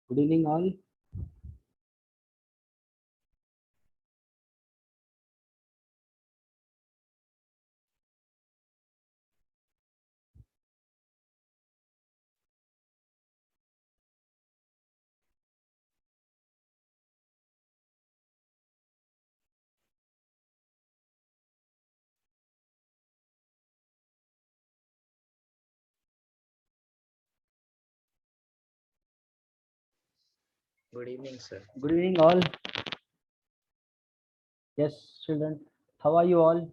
Good evening, all. Good evening, sir. Good evening, all. Yes, children. How are you all?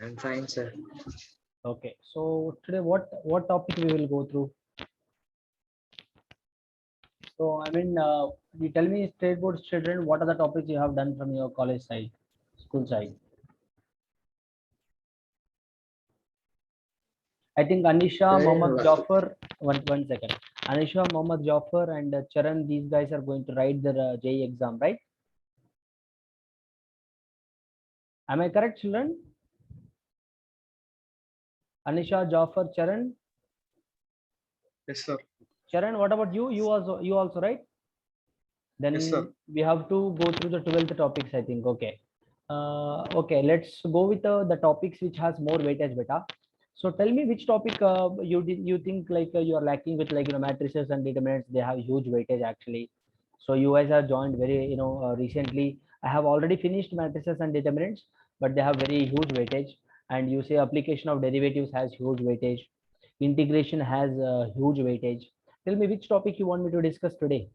I'm fine, sir. Okay. So today, what topic we will go through? So you tell me, state board children, what are the topics you have done from your college side, school side? I think Anisha, Sir, Mohammad Jafar. One second. Anisha, Mohammad Jafar, and Charan. These guys are going to write their JEE exam, right? Am I correct, children? Anisha, Jafar, Charan. Yes, sir. Charan, what about you? You also, right? Then Yes, sir. we have to go through the 12th topics, I think. Okay. Okay, let's go with the topics which has more weightage, beta. So tell me which topic you think like you are lacking with, like, matrices and determinants. They have huge weightage actually. So you guys are joined very recently. I have already finished matrices and determinants, but they have very huge weightage. And you say application of derivatives has huge weightage. Integration has huge weightage. Tell me which topic you want me to discuss today.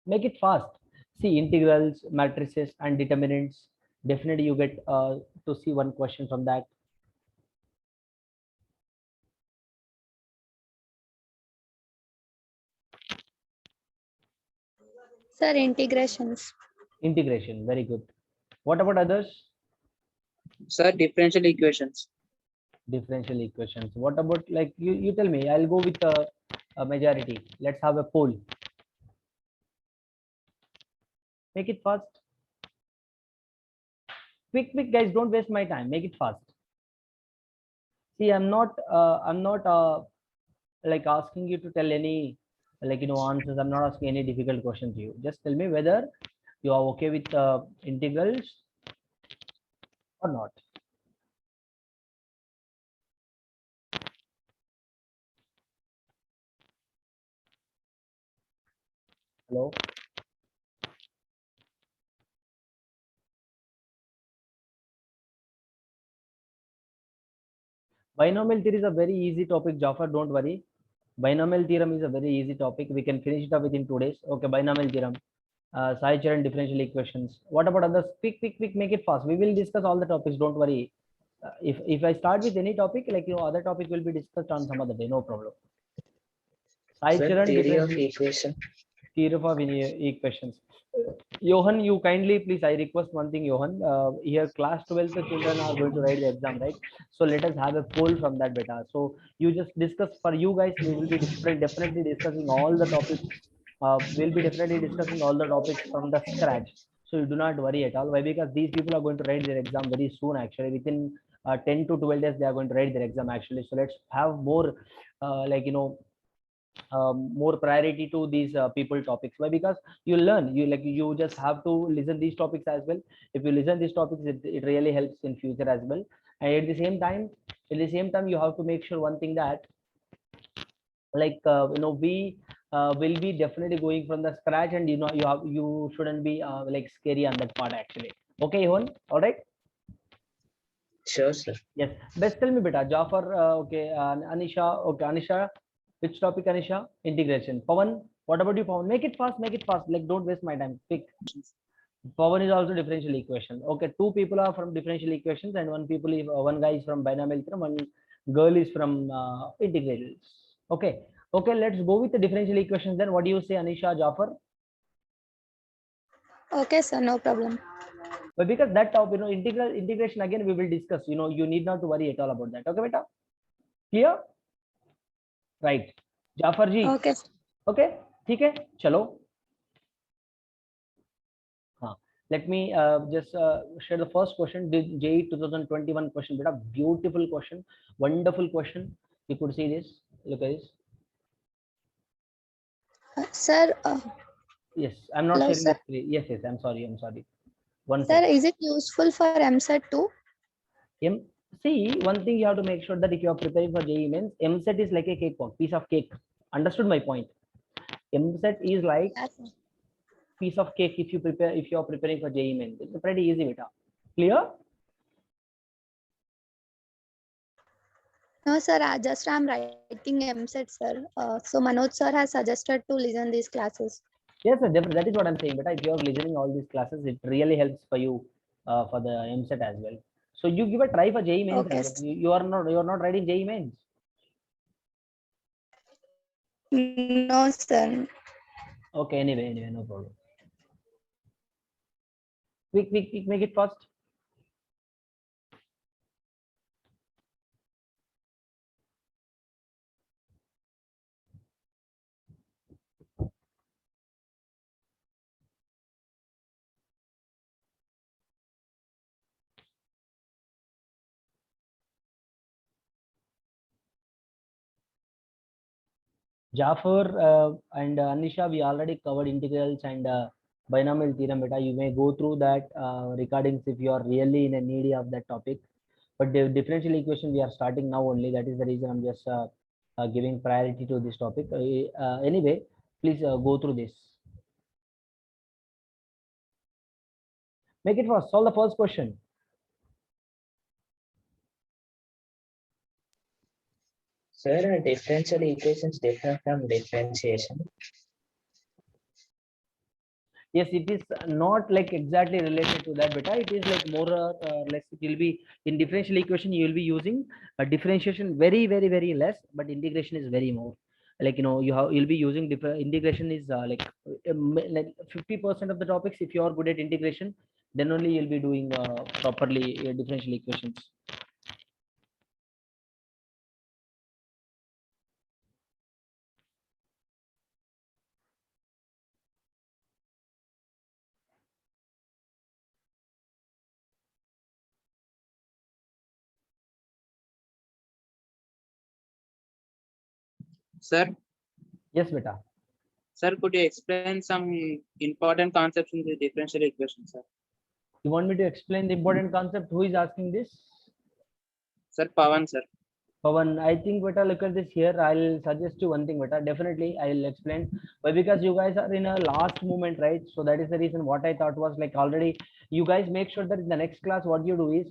Make it fast. See, integrals, matrices, and determinants. Definitely, you get to see one question from that. Sir, integrations. Integration, very good. What about others? Sir, differential equations. Differential equations. What about, like, you tell me? I'll go with a majority. Let's have a poll. Make it fast. Quick, guys. Don't waste my time. Make it fast. See, I'm not like asking you to tell any, like, answers. I'm not asking any difficult question to you. Just tell me whether you are okay with integrals or not. Hello. Binomial theory is a very easy topic, Jafar. Don't worry. Binomial theorem is a very easy topic. We can finish it up within 2 days. Okay, binomial theorem. Sai Charan differential equations. What about others? Quick, make it fast. We will discuss all the topics. Don't worry. If I start with any topic, like, other topic will be discussed on some other day. No problem. Sai Sir, Charan theory of differential equation. theory of equations. Johan, you kindly please, I request one thing, Johan. Here, class 12th children are going to write the exam, right? So let us have a poll from that beta. So you just discuss for you guys. We will be definitely discussing all the topics. We'll be definitely discussing all the topics from the scratch. So you do not worry at all. Why? Because these people are going to write their exam very soon. Actually, within 10 to 12 days, they are going to write their exam. Actually, so let's have more, like, more priority to these people topics. Why? Because you learn, you just have to listen these topics as well. If you listen these topics, it really helps in future as well. And at the same time you have to make sure one thing, that, like, we will be definitely going from the scratch, and you shouldn't be like scary on that part actually. Okay, Ivan. All right. Sure, sir. Yes. Best tell me, beta. Jafar. Okay. Anisha. Okay, Anisha. Which topic, Anisha? Integration. Pawan. What about you, Pawan? Make it fast. Make it fast. Like, don't waste my time. Pick. Pawan is also differential equation. Okay. Two people are from differential equations, and one guy is from binomial theorem. One girl is from integrals. Okay. Okay. Let's go with the differential equations. Then, what do you say, Anisha, Jafar? Okay, sir, no problem. But because that topic, integration again, we will discuss. You need not to worry at all about that. Okay, beta. Clear? Right. Jafar ji. Okay. Okay, ठीक है, चलो. हाँ, Let me just share the first question. Did JEE 2021 question? Beta, beautiful question, wonderful question. You could see this. Look at this. Sir, Yes, I'm not hello, sharing the sir. screen. Yes, yes, I'm sorry. I'm sorry. One Sir, second. is it useful for MSET too? See, one thing you have to make sure that if you are preparing for JEE means, MSET is like a cake walk, piece of cake. Understood my point? MSET is like Yes, sir. piece of cake if you are preparing for JEE means. It's pretty easy, beta. Clear? No, sir, I'm writing MSET, sir. So Manoj sir has suggested to listen these classes. Yes, sir, definitely. That is what I'm saying. But if you are listening all these classes, it really helps for you for the MSET as well. So you give a try for JEE mains Okay. as well. You are not writing JEE mains. No, sir. Okay. Anyway, no problem. Quick, make it fast. Jafar and Anisha, we already covered integrals and binomial theorem. Beta, you may go through that recordings if you are really in a needy of that topic. But the differential equation we are starting now only. That is the reason I'm just giving priority to this topic. Anyway, please go through this. Make it fast. Solve the first question. Sir, are differential equations different from differentiation? Yes, it is not like exactly related to that, beta. It is like more less. It will be in differential equation. You will be using a differentiation very less, but integration is very more. Like you'll be using integration is like 50% of the topics. If you are good at integration, then only you'll be doing properly differential equations. Sir, Yes, beta. sir, could you explain some important concepts in the differential equation, sir? You want me to explain the important concept? Who is asking this? Sir, Pawan, sir. Pawan, I think beta, look at this here. I'll suggest you one thing, beta. Definitely, I'll explain. Why? Because you guys are in a last moment, right? So that is the reason. What I thought was like already, you guys make sure that in the next class, what you do is,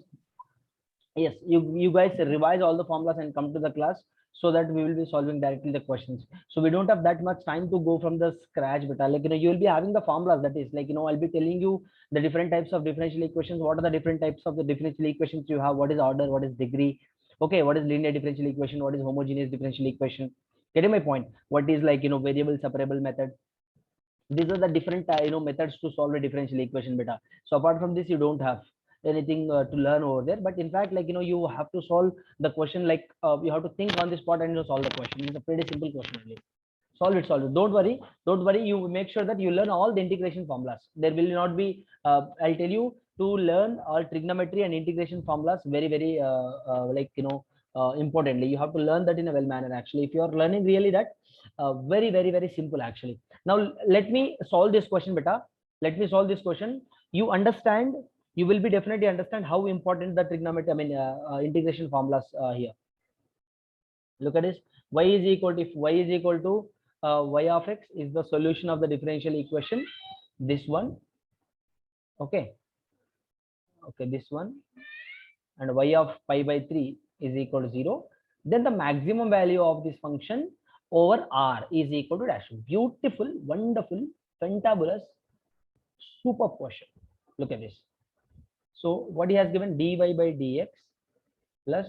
yes, you guys revise all the formulas and come to the class so that we will be solving directly the questions. So we don't have that much time to go from the scratch, beta. Like you will be having the formulas. That is like I'll be telling you the different types of differential equations. What are the different types of the differential equations you have? What is order? What is degree? Okay, what is linear differential equation? What is homogeneous differential equation? Getting my point? What is like variable separable method? These are the different methods to solve a differential equation, beta. So apart from this, you don't have anything to learn over there. But in fact, like you have to solve the question. Like you have to think on the spot and solve the question. It's a pretty simple question only. Solve it. Don't worry. You make sure that you learn all the integration formulas. There will not be. I'll tell you to learn all trigonometry and integration formulas very like importantly. You have to learn that in a well manner. Actually, if you are learning really that, very simple actually. Now let me solve this question, beta. Let me solve this question. You understand. You will be definitely understand how important the trigonometry. I mean integration formulas here. Look at this. Y is equal to, if y is equal to y of x is the solution of the differential equation, this one, okay, this one, and y of pi by 3 is equal to 0, then the maximum value of this function over r is equal to dash. Beautiful, wonderful, fantabulous, super question. Look at this. So what he has given, dy by dx plus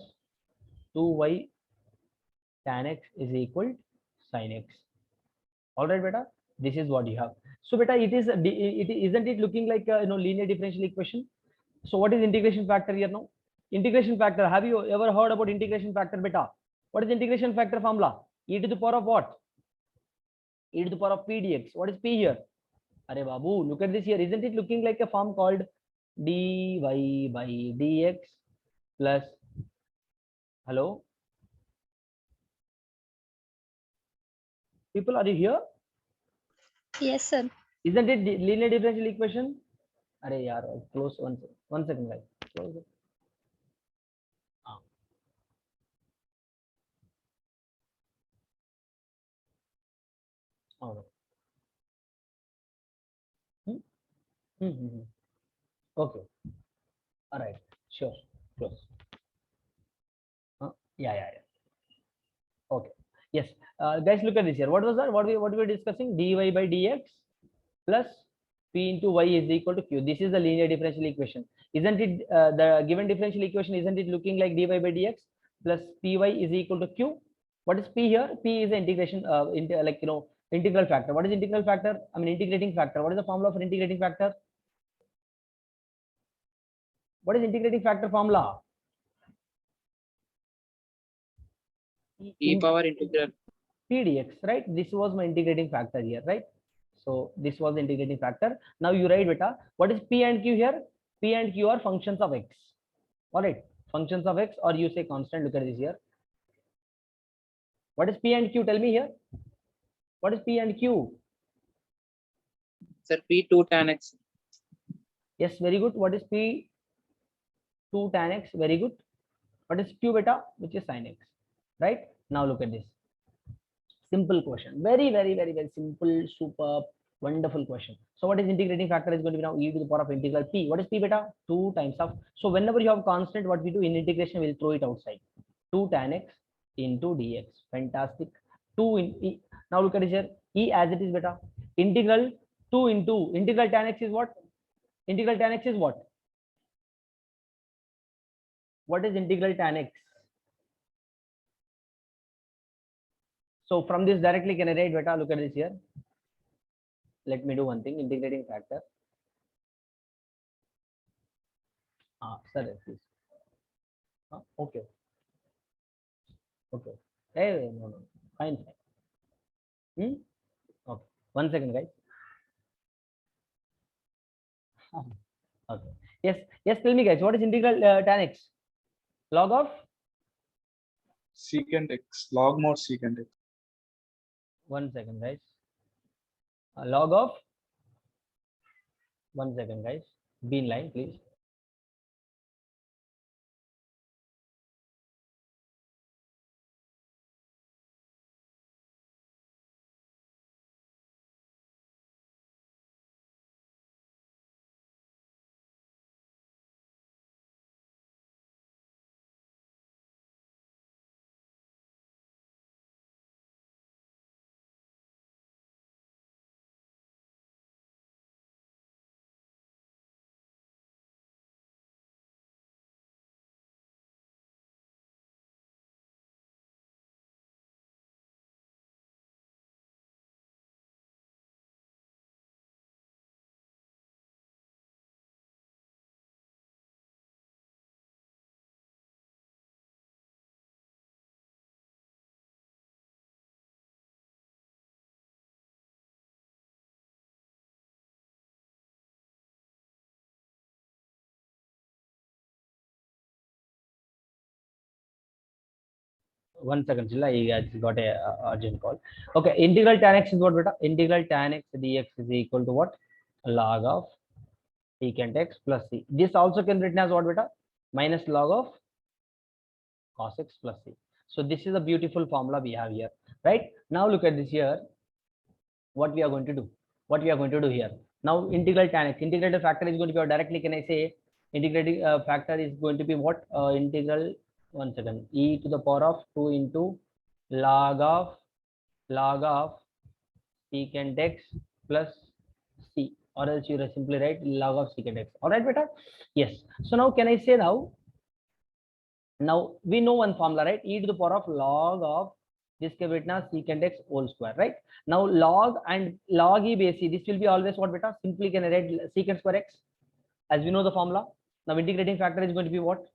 2y tan x is equal to sin x. All right, beta, this is what you have. So beta, it isn't it looking like a linear differential equation? So what is integration factor here now? Integration factor, have you ever heard about integration factor, beta? What is integration factor formula? E to the power of what? E to the power of p dx. What is p here? Arey Babu, look at this here. Isn't it looking like a form called dy by dx plus, hello? People, are you here? Yes, sir. Isn't it linear differential equation? Arey yaar, close one second, guys. Close it. Ah. Oh, no. Okay. All right. Sure. Close. Yeah. Okay. Yes. Guys, look at this here. What was that? What we were discussing? Dy by dx plus p into y is equal to q. This is the linear differential equation. Isn't it the given differential equation? Isn't it looking like dy by dx plus py is equal to q? What is p here? P is the integration integral factor. What is integral factor? I mean integrating factor. What is the formula for integrating factor? What is integrating factor formula? E power integral. Pdx, right? This was my integrating factor here, right? So this was the integrating factor. Now you write beta. What is p and q here? P and q are functions of x. All right, functions of x, or you say constant. Look at this here. What is p and q? Tell me here. What is p and q? Sir, P2 tan x. Yes, very good. What is p? 2 tan x. Very good. What is q beta? Which is sin x. Right? Now look at this. Simple question. Very simple, superb, wonderful question. So what is integrating factor is going to be now e to the power of integral p. What is p beta? 2 times of. So whenever you have constant, what we do in integration, we'll throw it outside. 2 tan x into dx. Fantastic. 2 in e. Now look at it here. E as it is beta. Integral 2 into integral tan x is what? Integral tan x is what? What is integral tan x? So from this directly can I write beta? Look at this here. Let me do one thing. Integrating factor. Sir, please. Okay. Hey, no. Fine. Okay. 1 second, guys. Okay. Yes. Tell me, guys. What is integral tan x? Log of secant x, log mod secant x. 1 second, guys. Log of 1 second, guys. Be in line, please. One second, Chilla. I just got a urgent call. Okay, integral tan x is what beta? Integral tan x dx is equal to what? Log of secant x plus c. This also can be written as what beta? Minus log of cos x plus c. So this is a beautiful formula we have here, right? Now look at this here. What we are going to do? What we are going to do here? Now integral tan x, integrated factor is going to be, or directly can I say integrating factor is going to be what? Integral, 1 second, e to the power of 2 into log of secant x plus c, or else you simply write log of secant x. All right, beta? Yes. So now can I say now we know one formula, right? E to the power of log of this can be written as secant x whole square, right? Now log and log e base c, this will be always what beta? Simply can I write secant square x, as we know the formula. Now integrating factor is going to be what?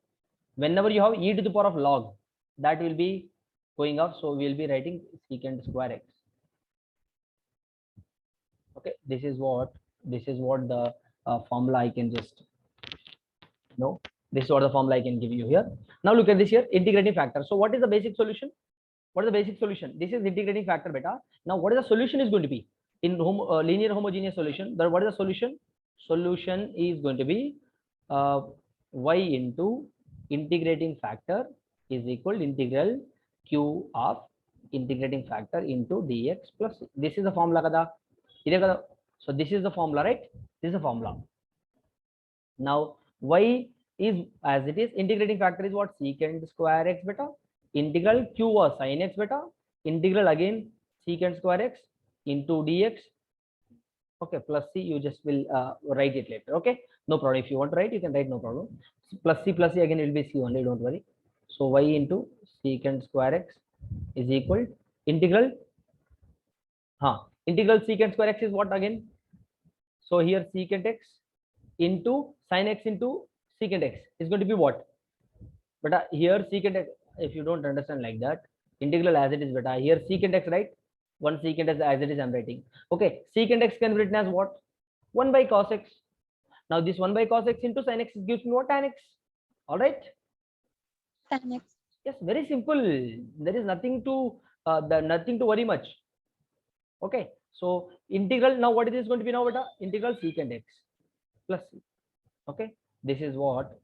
Whenever you have e to the power of log, that will be going up, so we will be writing secant square x. Okay, this is what the formula I can just know. This is what the formula I can give you here. Now look at this here, integrating factor. So what is the basic solution? What is the basic solution? This is integrating factor beta. Now what is the solution is going to be in linear homogeneous solution? What is the solution? Solution is going to be y into integrating factor is equal to integral q of integrating factor into dx plus c. This is the formula kada. So this is the formula, right? This is the formula. Now y is as it is, integrating factor is what? Secant square x beta, integral q was sin x beta, integral again secant square x into dx. Okay, plus c, you just will write it later. Okay, no problem. If you want to write, you can write, no problem. Plus c again will be c only, don't worry. So y into secant square x is equal integral integral secant square x is what again? So here secant x into sin x into secant x is going to be what? But here secant x, if you don't understand like that, integral as it is beta, here secant x, right? One secant x as it is I'm writing. Okay, secant x can be written as what? 1 by cos x. Now this 1 by cos x into sin x gives me what? Tan x. All right. Tan x. Yes, very simple. There is nothing to worry much. Okay, so integral, now what it is going to be now beta? Integral secant x plus c. Okay, this is what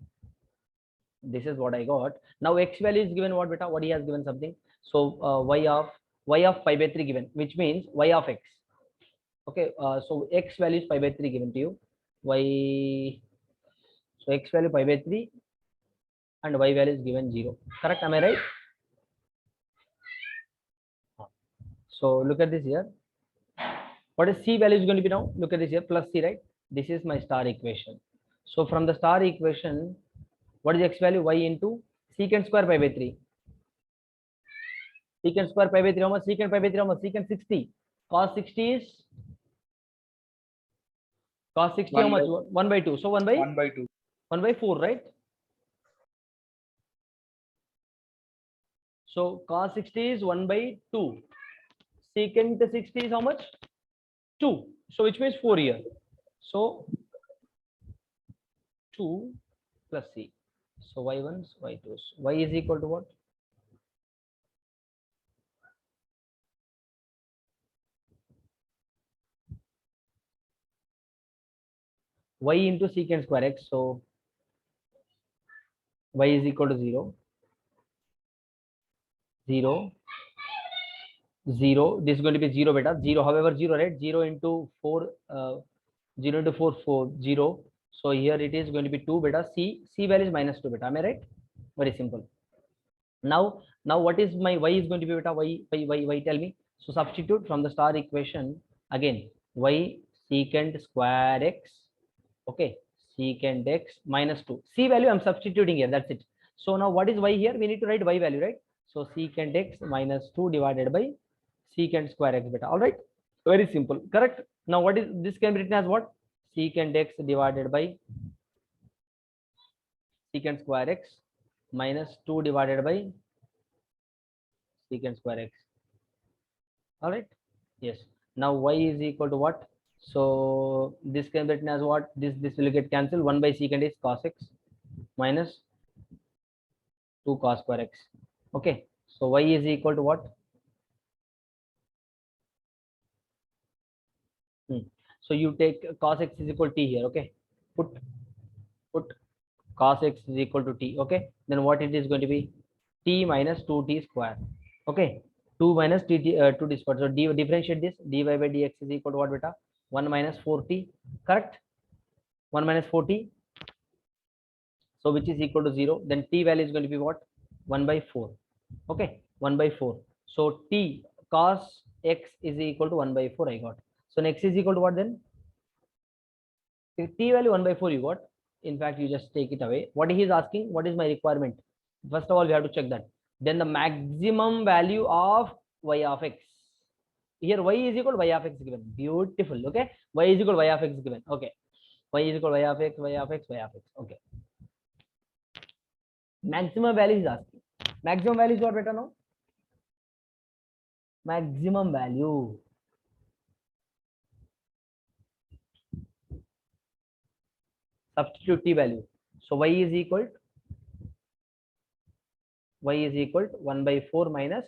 I got. Now x value is given what beta? What he has given something. So y of pi by 3 given, which means y of x. Okay, so x value is pi by 3 given to you. Y, so x value pi by 3 and y value is given 0. Correct? Am I right? So look at this here. What is c value is going to be now? Look at this here, plus c, right? This is my star equation. So from the star equation, what is x value? Y into secant square pi by 3. Secant square pi by 3, how much? Secant pi by 3, how much? Secant 60. Cos 60 is? Cos 60, how much? 1 by 2. So 1 by 2. 1 by 4, right? So cos 60 is 1 by 2. Secant 60 is how much? 2. So which means 4 here. So 2 plus c. So y1s, y2s. Y is equal to what? Y into secant square x. So y is equal to 0. 0. 0. This is going to be 0 beta. 0. However, 0, right? 0 into 4. 0 into 4, 4, 0. So here it is going to be 2 beta. C value is minus 2 beta. Am I right? Very simple. Now what is my y is going to be beta? Y tell me. So substitute from the star equation again. Y secant square x. Okay, secant x minus 2. C value I'm substituting here. That's it. So now what is y here? We need to write y value, right? So secant x minus 2 divided by secant square x beta. All right. Very simple. Correct. Now what is this can be written as what? Secant x divided by secant square x minus 2 divided by secant square x. All right. Yes. Now y is equal to what? So this can be written as what? This will get cancelled. 1 by secant is cos x minus 2 cos square x. Okay. So y is equal to what? So you take cos x is equal to t here. Okay. Put cos x is equal to t. Okay. Then what it is going to be? T minus 2t square. Okay. 2 minus t 2t square. So differentiate this. Dy by dx is equal to what beta? 1 minus 4t. Correct? 1 minus 4t. So which is equal to 0. Then t value is going to be what? 1 by 4. Okay. 1 by 4. So t cos x is equal to 1 by 4 I got. So next is equal to what then? T value 1 by 4 you got. In fact, you just take it away. What he is asking, what is my requirement? First of all, we have to check that. Then the maximum value of y of x. Here y is equal to y of x given. Beautiful. Okay. Y is equal to y of x given. Okay. Y is equal to y of x, y of x, y of x. Okay. Maximum value is asking. Maximum value is what better now? Maximum value. Substitute t value. So y is equal to 1 by 4 minus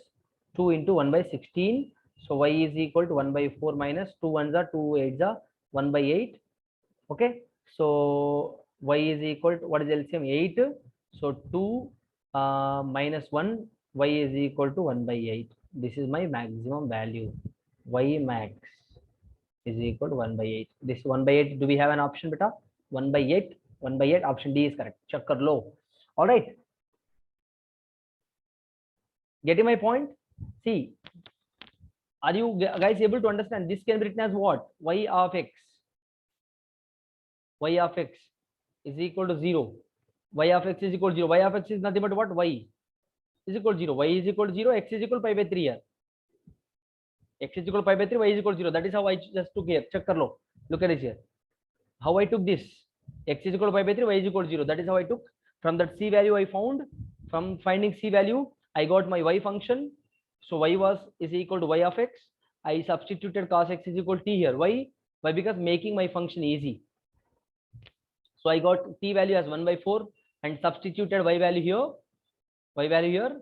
2 into 1 by 16. So y is equal to 1 by 4 minus 2 ones are 2 eights are 1 by 8. Okay, so y is equal to, what is LCM? 8. So 2 minus 1, y is equal to 1 by 8. This is my maximum value. Y max is equal to 1 by 8. This 1 by 8, do we have an option beta? 1 by 8, 1 by 8, option D is correct. Chakkar low. All right. Getting my point? See, are you guys able to understand? This can be written as what? Y of x. Y of x is equal to 0. Y of x is equal to 0. Y of x is nothing but what? Y is equal to 0. Y is equal to 0. X is equal to pi by 3 here. X is equal to pi by 3. Y is equal to 0. That is how I just took here. Check kar lo. Look at this here. How I took this. X is equal to pi by 3. Y is equal to 0. That is how I took. From that C value I found. From finding C value, I got my Y function. So Y is equal to Y of x. I substituted cos x is equal to t here. Why? Why? Because making my function easy. So I got t value as 1 by 4 and substituted y value here. Y value here.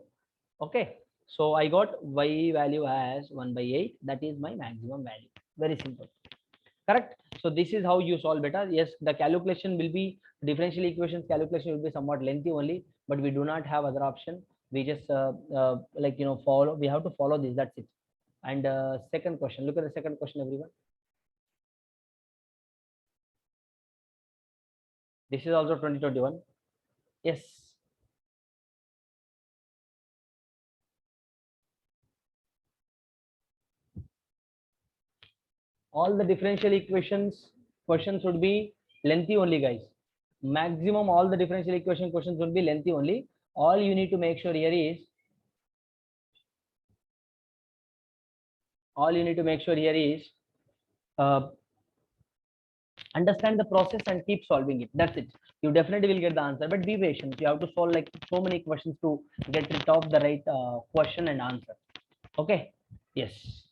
Okay. So I got y value as 1 by 8. That is my maximum value. Very simple. Correct. So this is how you solve better. Yes, the calculation will be differential equations calculation will be somewhat lengthy only, but we do not have other option. We just like follow. We have to follow this. That's it. And second question. Look at the second question, everyone. This is also 2021. Yes. All the differential equations questions would be lengthy only, guys. Maximum all the differential equation questions would be lengthy only. All you need to make sure here is understand the process and keep solving it. That's it. You definitely will get the answer, but be patient. You have to solve like so many questions to get rid of the right question and answer. Okay. Yes.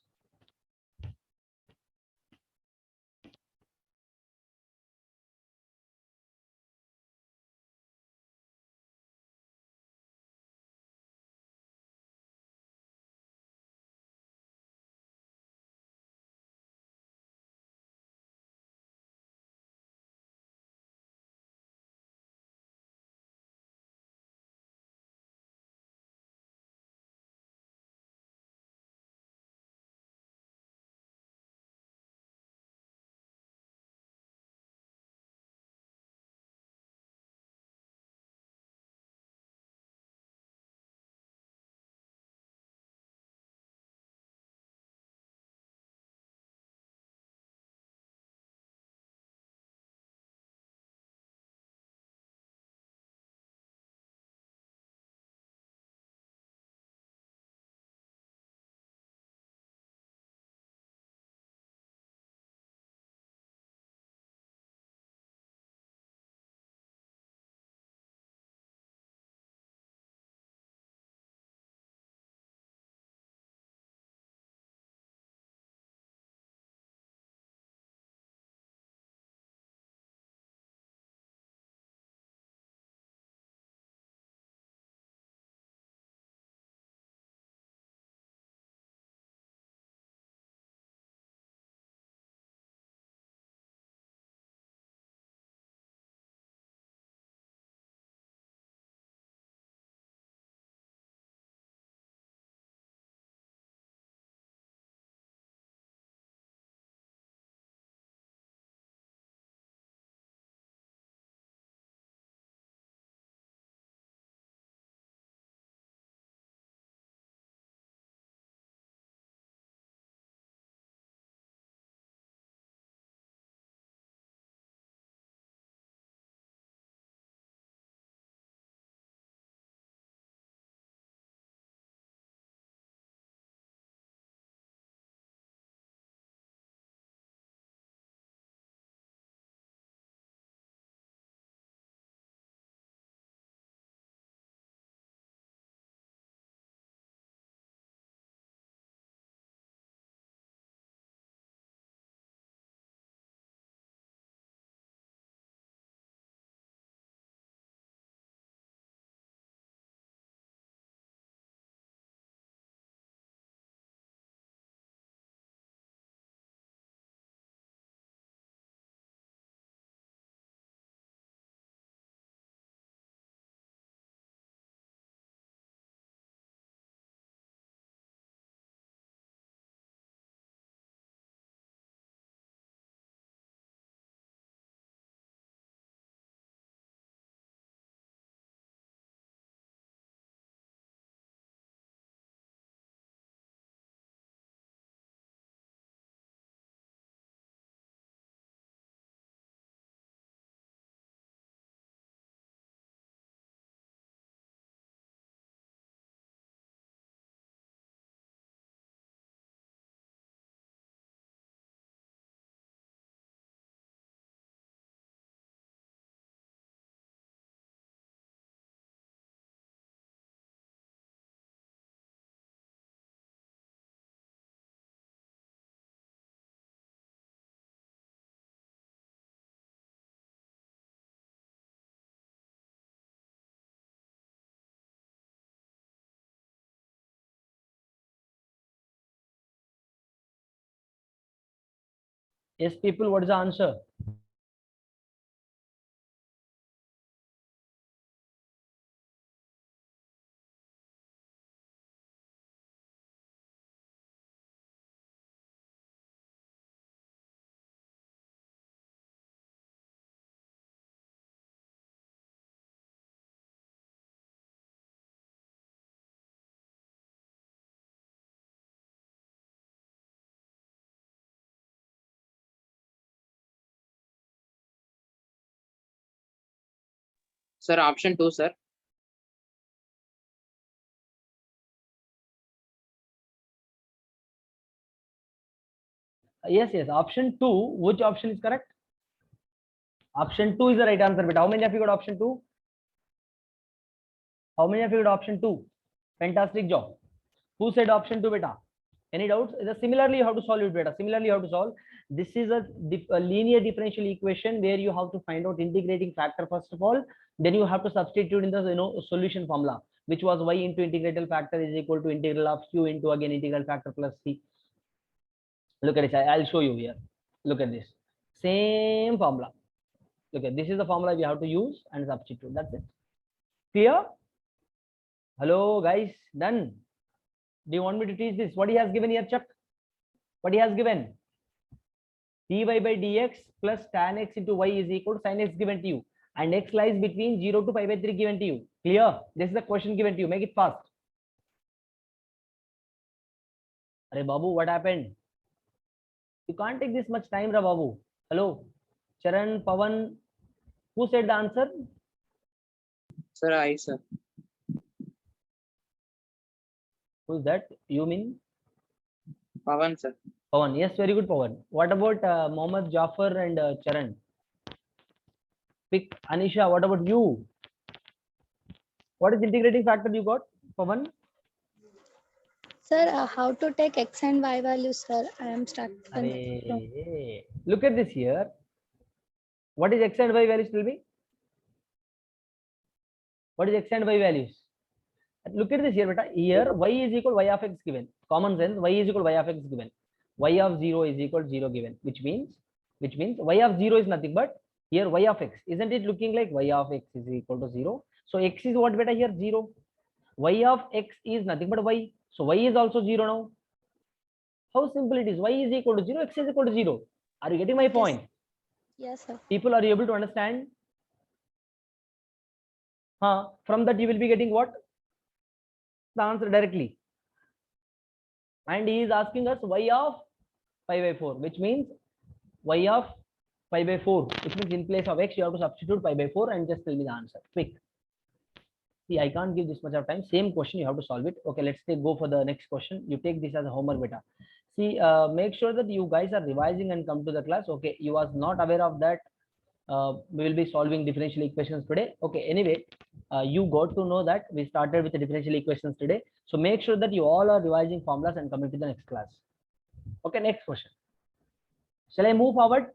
Yes, people, what is the answer? Sir, option 2, sir. Yes, yes. Option 2. Which option is correct? Option 2 is the right answer. But how many of you got option 2? How many of you got option 2? Fantastic job. Who said option 2, beta? Any doubts? Similarly, you have to solve it, beta. Similarly, you have to solve. This is a linear differential equation where you have to find out integrating factor first of all. Then you have to substitute in the solution formula, which was y into integral factor is equal to integral of q into again integral factor plus c. Look at this. I'll show you here. Look at this. Same formula. Look at this is the formula we have to use and substitute. That's it. Clear? Hello, guys. Done. Do you want me to teach this? What he has given here, Chuck? What he has given? dy by dx plus tan x into y is equal to sin x given to you. And x lies between 0 to pi by 3 given to you. Clear? This is the question given to you. Make it fast. Arey Babu, what happened? You can't take this much time, Ra Babu. Hello. Charan, Pavan. Who said the answer? Sir, I, sir. Who's that? You mean? Pavan, sir. Pawan. Yes, very good, Pawan. What about Mohammed Jafar and Charan? Pick Anisha. What about you? What is integrating factor you got, Pawan? Sir, how to take x and y values, sir? I am stuck. Arey, look at this here. What is x and y values? Tell me. What is x and y values? Look at this here, beta. Here y is equal y of x given. Common sense. Y is equal y of x given. Y of 0 is equal to 0 given, which means y of 0 is nothing but here y of x. Isn't it looking like y of x is equal to 0? So x is what, beta? Here 0. Y of x is nothing but y. So y is also 0 now. How simple it is. Y is equal to 0, x is equal to 0. Are you getting my point? Yes, sir. People, are you able to understand? From that you will be getting what? The answer directly. And he is asking us y of pi by 4, which means y of pi by 4, which means in place of x you have to substitute pi by 4 and just tell me the answer quick. See, I can't give this much of time. Same question, you have to solve it. Okay, let's go for the next question. You take this as a homework, beta. See, make sure that you guys are revising and come to the class. Okay, you was not aware of that. We will be solving differential equations today. Okay, anyway, you got to know that we started with the differential equations today. So make sure that you all are revising formulas and coming to the next class. Okay, next question. Shall I move forward?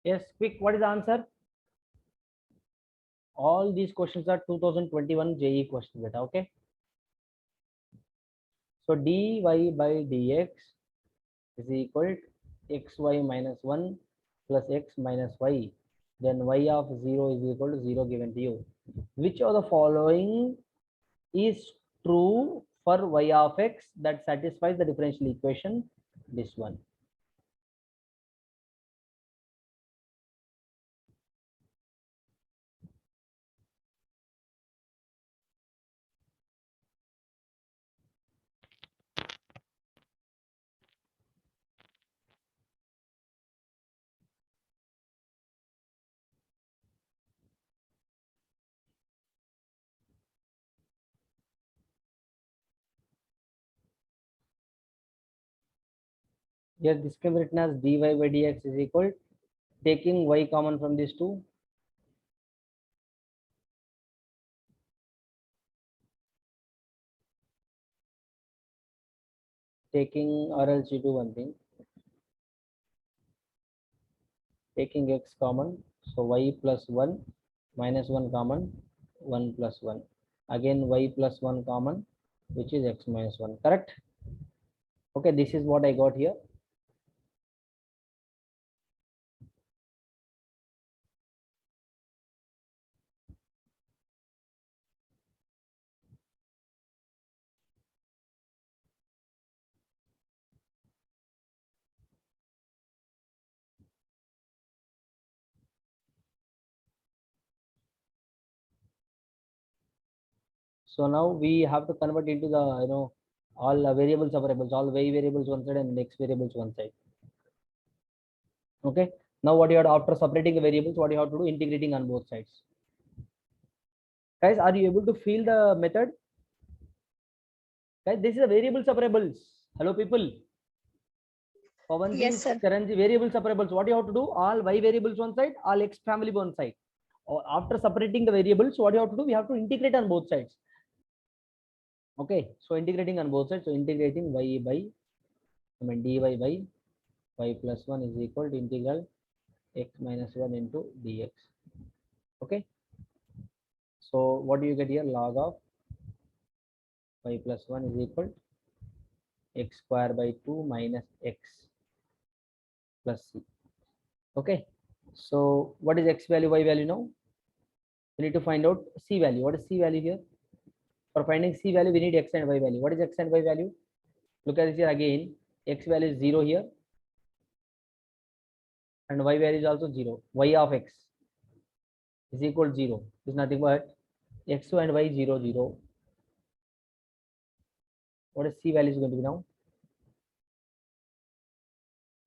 Yes, quick. What is the answer? All these questions are 2021 JEE questions, beta. Okay. So dy by dx is equal to xy minus 1 plus x minus y. Then y of 0 is equal to 0 given to you. Which of the following is true for y of x that satisfies the differential equation? This one. Here this can be written as dy by dx is equal, taking y common from these two, taking, or else you do one thing, taking x common, so y plus 1 minus 1 common, 1 plus 1, again y plus 1 common, which is x minus 1. Correct? Okay, this is what I got here. So now we have to convert into the, all variables or variables, all y variables one side and x variables one side. Okay. Now what you have to, after separating the variables, what you have to do, integrating on both sides. Guys, are you able to feel the method? Guys, this is a variable separables. Hello, people. Pawanji, Yes, sir. Charanji, variable separables. What you have to do? All y variables one side, all x family one side. Or after separating the variables, what you have to do? We have to integrate on both sides. Okay, so integrating on both sides. So integrating y by, dy by y plus 1 is equal to integral x minus 1 into dx. Okay. So what do you get here? Log of y plus 1 is equal to x square by 2 minus x plus c. Okay. So what is x value, y value now? We need to find out c value. What is c value here? For finding c value, we need x and y value. What is x and y value? Look at this here again. X value is 0 here. And y value is also 0. Y of x is equal to 0. Is nothing but x2 and y 0, 0. What is c value is going to be now?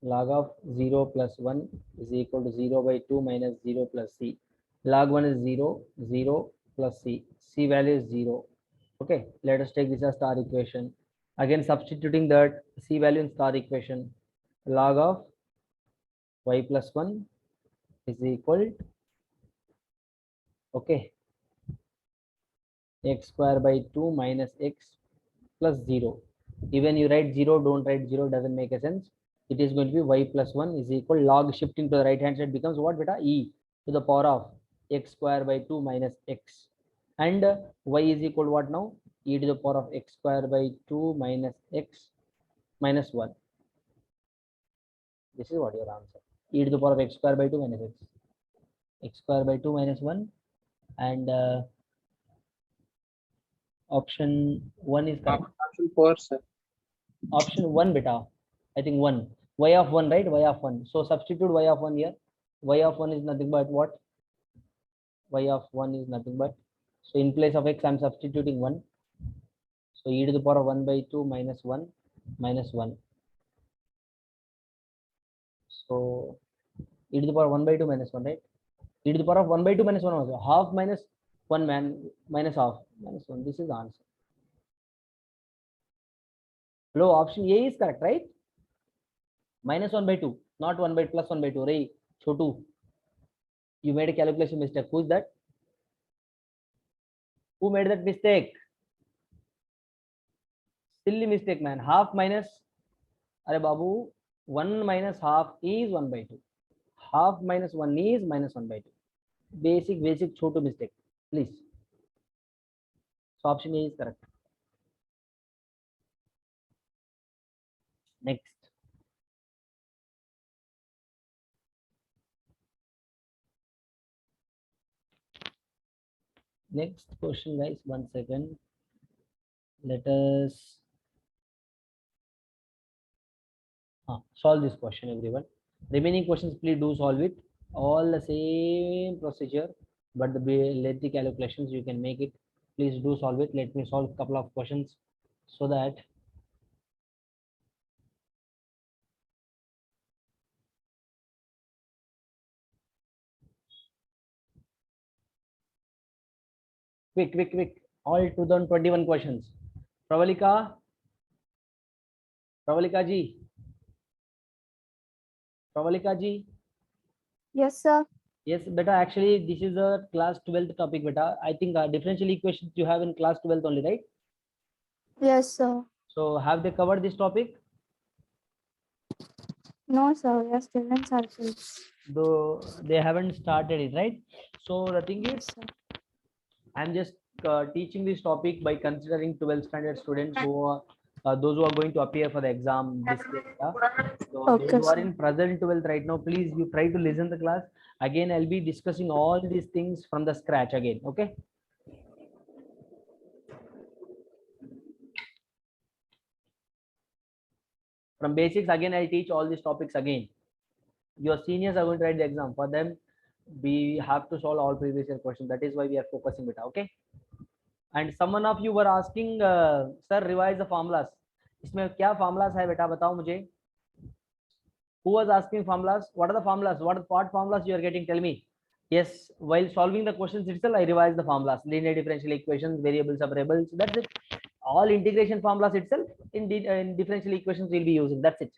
Log of 0 plus 1 is equal to 0 by 2 minus 0 plus c. Log 1 is 0, 0 plus c. C value is 0. Okay, let us take this as star equation. Again, substituting that c value in star equation. Log of y plus 1 is equal to, okay, x square by 2 minus x plus 0. Even you write 0, don't write 0, doesn't make a sense. It is going to be y plus 1 is equal, log shifting to the right hand side becomes what, beta? E to the power of x square by 2 minus x. And y is equal to what now? E to the power of x square by 2 minus x minus 1. This is what your answer. E to the power of x square by 2 minus x. X square by 2 minus 1. And option 1 is correct. Option 4, sir. Option 1, beta. I think 1. Y of 1, right? Y of 1. So substitute y of 1 here. Y of 1 is nothing but what? Y of 1 is nothing but. So in place of x, I'm substituting 1. So e to the power of 1 by 2 minus 1 minus 1. So e to the power of 1 by 2 minus 1, right? E to the power of 1 by 2 minus 1 also. Half minus 1 minus half minus 1. This is the answer. Hello, option A is correct, right? Minus 1 by 2, not 1 by plus 1 by 2. Ray, Chotu, you made a calculation mistake. Who is that? Who made that mistake? Silly mistake, man. Half minus, Are Babu, 1 minus half is 1 by 2. half minus 1 is minus 1 by 2. Basic chotu mistake, please. So option A is correct. Next. Next question, guys. 1 second. Let us solve this question, everyone. Remaining questions, please do solve it. All the same procedure, but let the calculations you can make it. Please do solve it. Let me solve a couple of questions so that quick. All 2021 questions. Pravalika ji. Pravalika ji. Yes, sir. Yes, beta. Actually, this is a class 12th topic, beta. I think differential equations you have in class 12th only, right? Yes, sir. So have they covered this topic? No, sir. We are still in circles. Though they haven't started it, right? So the thing is, Yes, sir. I'm just teaching this topic by considering 12th standard students who are those who are going to appear for the exam this year. Yeah? So Okay, those who are sir. in present 12th right now, please you try to listen the class. Again, I'll be discussing all these things from the scratch again. Okay. From basics again, I'll teach all these topics again. Your seniors are going to write the exam. For them, we have to solve all previous year questions. That is why we are focusing it. Okay. And someone of you were asking, sir, revise the formulas. इसमें क्या formulas है बेटा बताओ मुझे. Who was asking formulas? What are the formulas? What formulas you are getting? Tell me. Yes, while solving the questions itself, I revised the formulas. Linear differential equations, variables, variables. That's it. All integration formulas itself in differential equations we'll be using. That's it.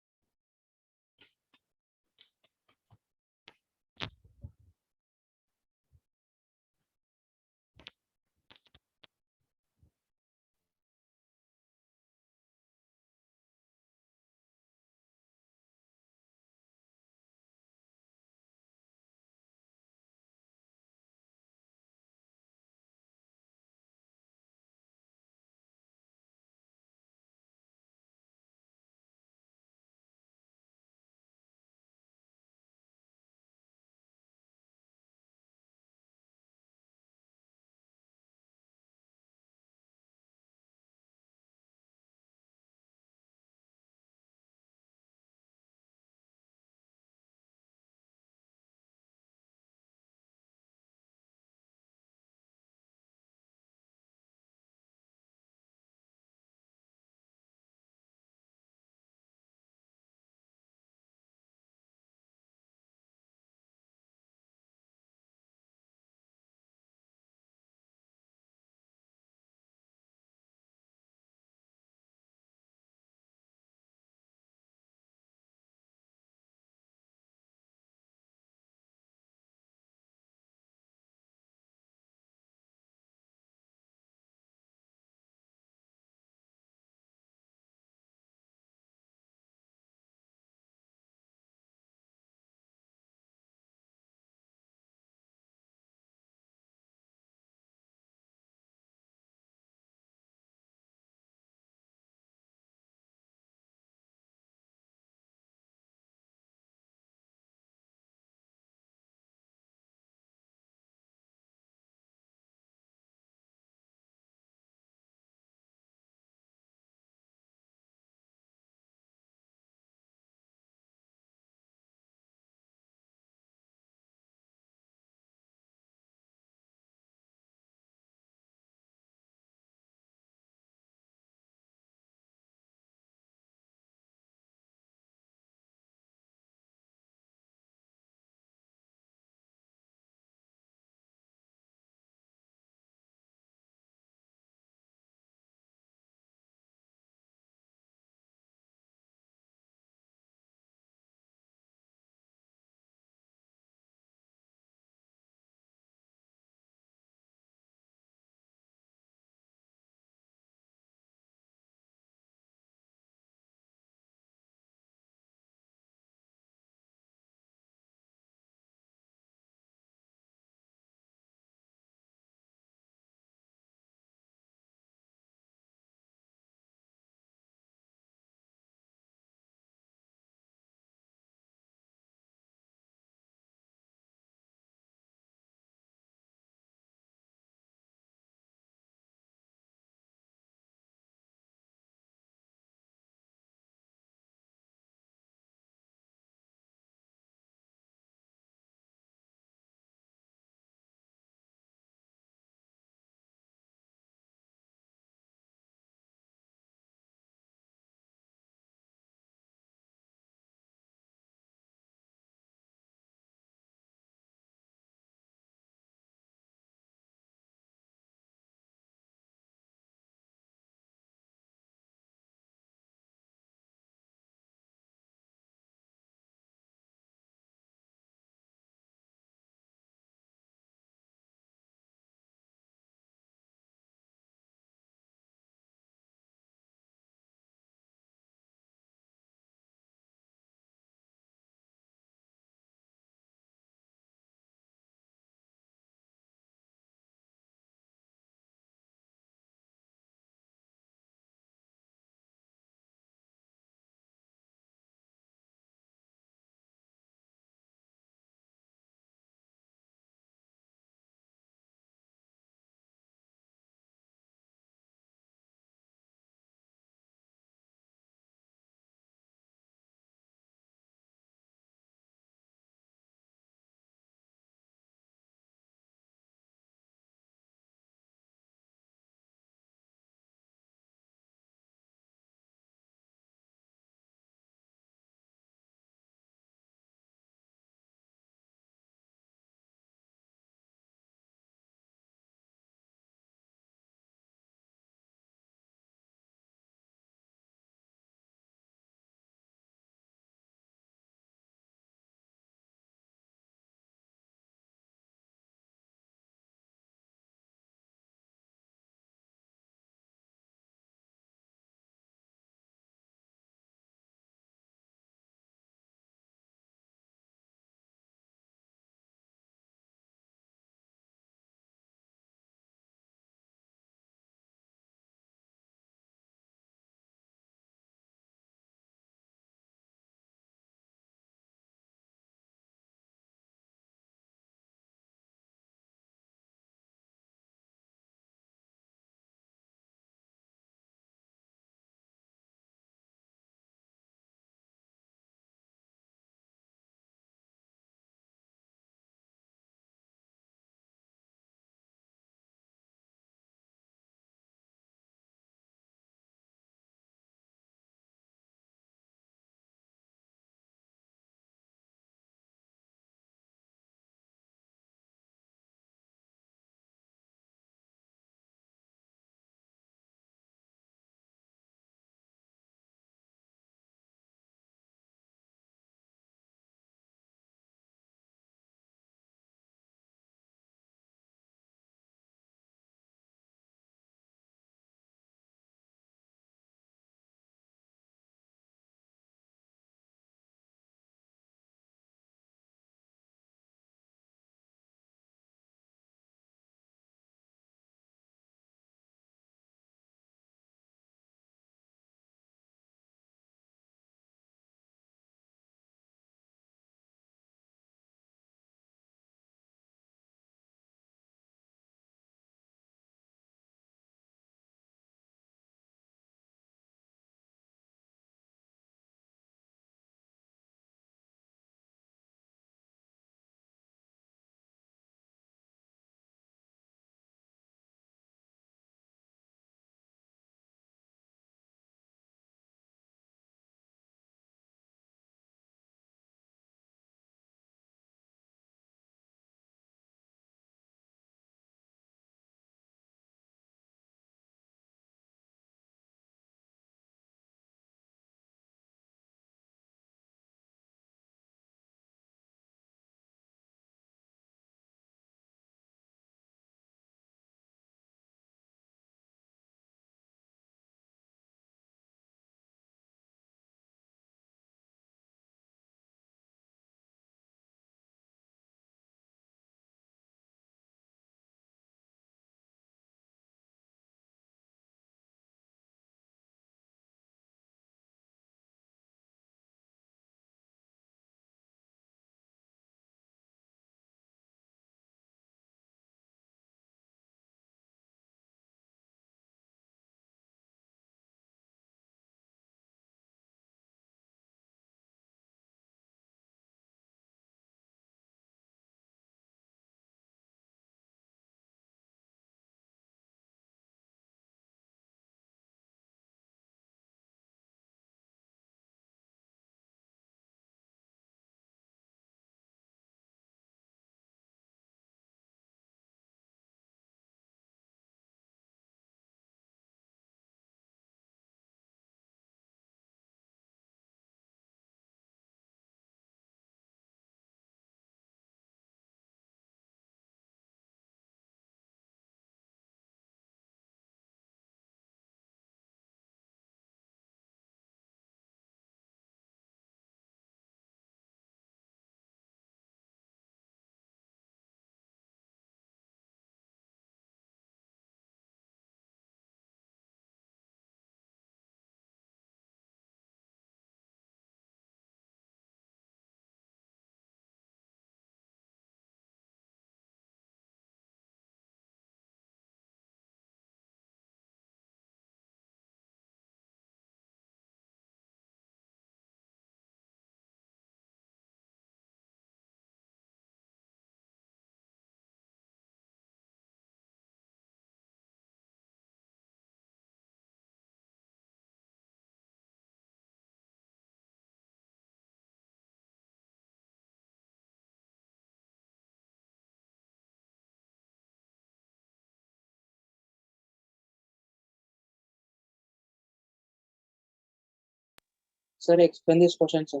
Sir, explain this question, sir.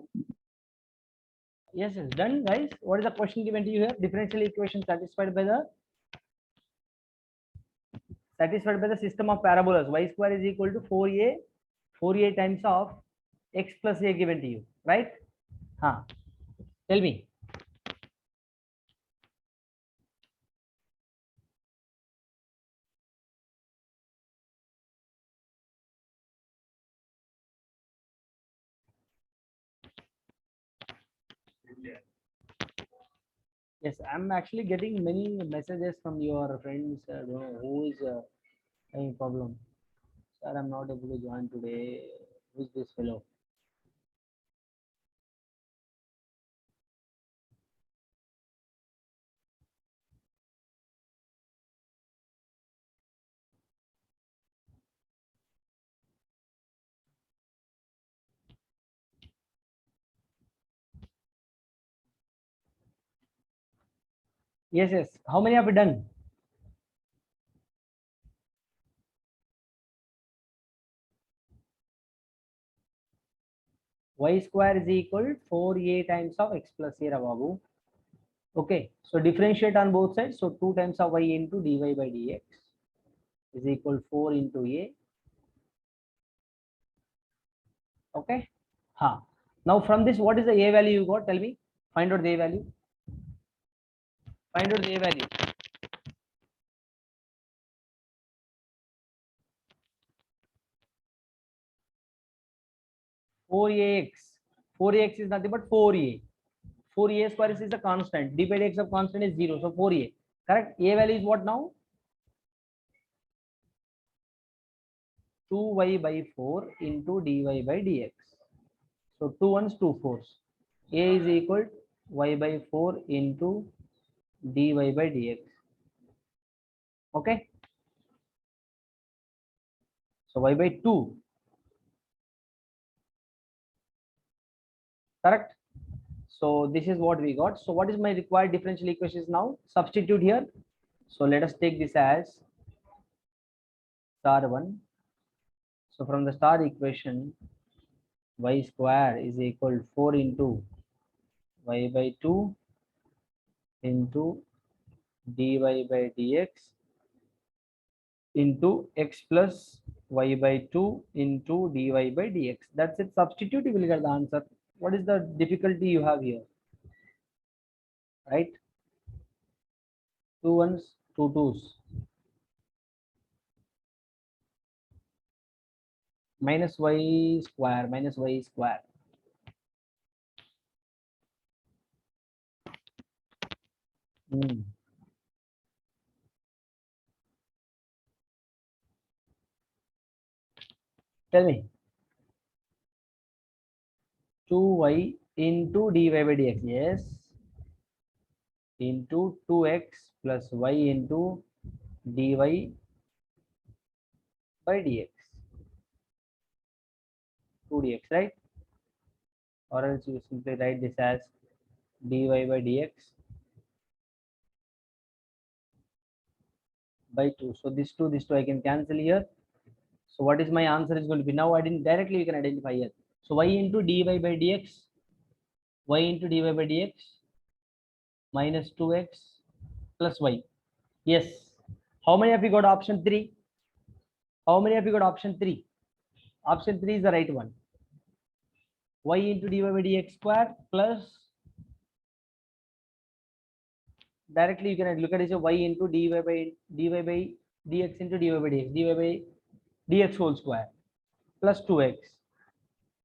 Yes, yes, done, guys. What is the question given to you here? Differential equation satisfied by the system of parabolas. Y square is equal to 4a times of x plus a given to you, right? Huh. Tell me. Yes, I'm actually getting many messages from your friends. I don't know who is any problem. Sir, I'm not able to join today. Who is this fellow? Yes, yes. How many have you done? Y square is equal to 4a times of x plus a, Babu. Okay, so differentiate on both sides. So 2 times of y into dy by dx is equal to 4 into a. Okay. Huh. Now from this, what is the a value you got? Tell me. Find out the a value. Find out the a value. 4ax. 4ax is nothing but 4a. 4a square is a constant. d by dx of constant is 0. So 4a. Correct. A value is what now? 2y by 4 into dy by dx. So 2 ones, 2 fours. A is equal to y by 4 into dy by dx. Okay. So y by 2. Correct. So this is what we got. So what is my required differential equations now? Substitute here. So let us take this as star 1. So from the star equation, y square is equal to 4 into y by 2 into dy by dx into x plus y by 2 into dy by dx. That's it. Substitute, you will get the answer. What is the difficulty you have here? Right? 2 ones, 2 twos. Minus y square, minus y square. Tell me. 2y into dy by dx. Yes. Into 2x plus y into dy by dx. 2dx, right? Or else you simply write this as dy by dx by 2. So this 2 I can cancel here. So what is my answer is going to be? Now I didn't directly you can identify here. So y into dy by dx, y into dy by dx minus 2x plus y. Yes. How many have you got option 3? How many have you got option 3? Option 3 is the right one. Y into dy by dx square plus, directly you can look at it as y into dy by dx into dy by dx whole square plus 2x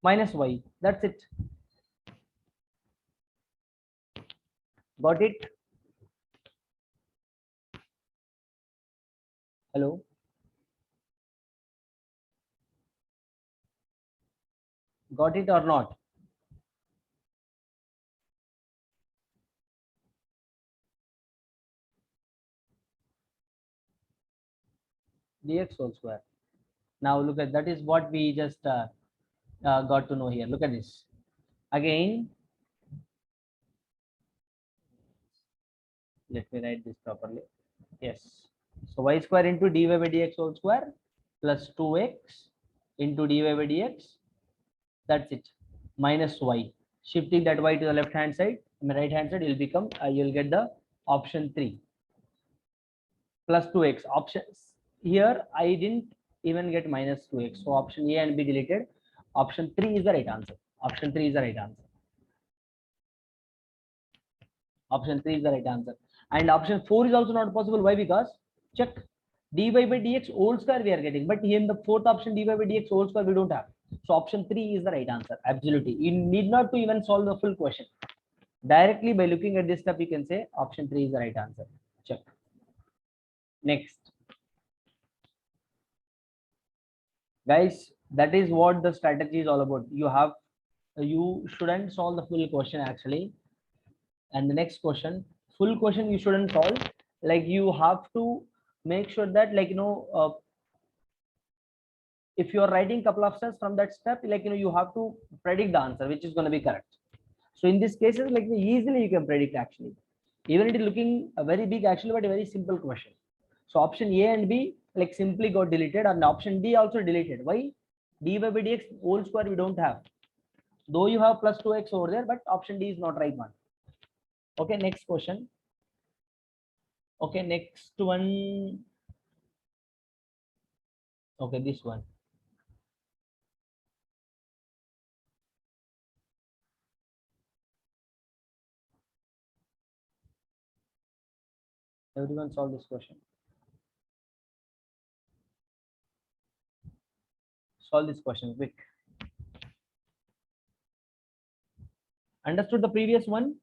minus y. That's it. Got it? Hello? Got it or not? Dx whole square. Now look at that is what we just got to know here. Look at this. Again, let me write this properly. Yes. So y square into dy by dx whole square plus 2x into dy by dx. That's it. minus y. Shifting that y to the left hand side, on the right hand side, you'll become you'll get the option 3 plus 2x. Options here I didn't even get minus 2x, so option A and B deleted. Option 3 is the right answer. Option 3 is the right answer. Option 3 is the right answer. And option 4 is also not possible. Why? Because check, dy by dx whole square we are getting, but here in the fourth option dy by dx whole square we don't have. So option 3 is the right answer. Absolutely. You need not to even solve the full question. Directly by looking at this step, you can say option 3 is the right answer. Check. Next. Guys, that is what the strategy is all about. You shouldn't solve the full question actually. And the next question, full question you shouldn't solve. Like you have to make sure that if you are writing couple of steps from that step, you have to predict the answer which is going to be correct. So in these cases, easily you can predict actually. Even it is looking a very big actually, but a very simple question. So option A and B simply got deleted, and option D also deleted. Why? dy by dx whole square we don't have. Though you have plus 2x over there, but option D is not right one. Okay, next question. Okay, next one. Okay, this one. Everyone solve this question. Solve this question quick. Understood the previous one?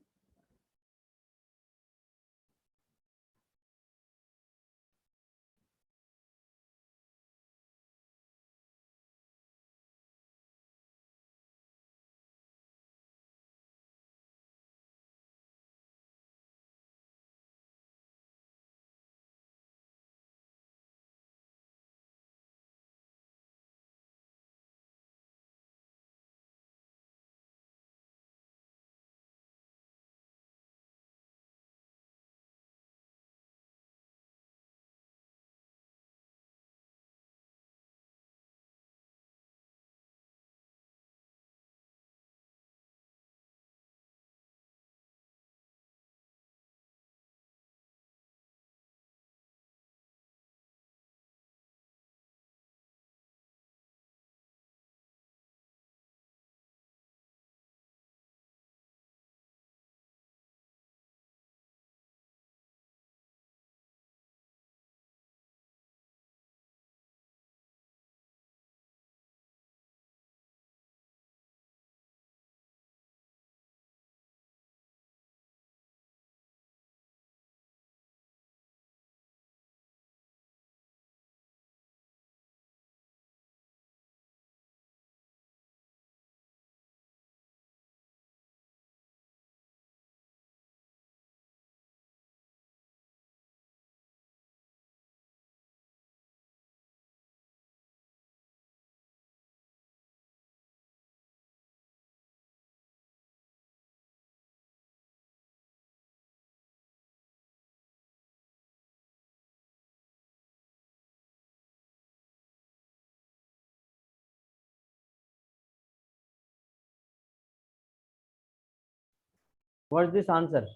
What's this answer?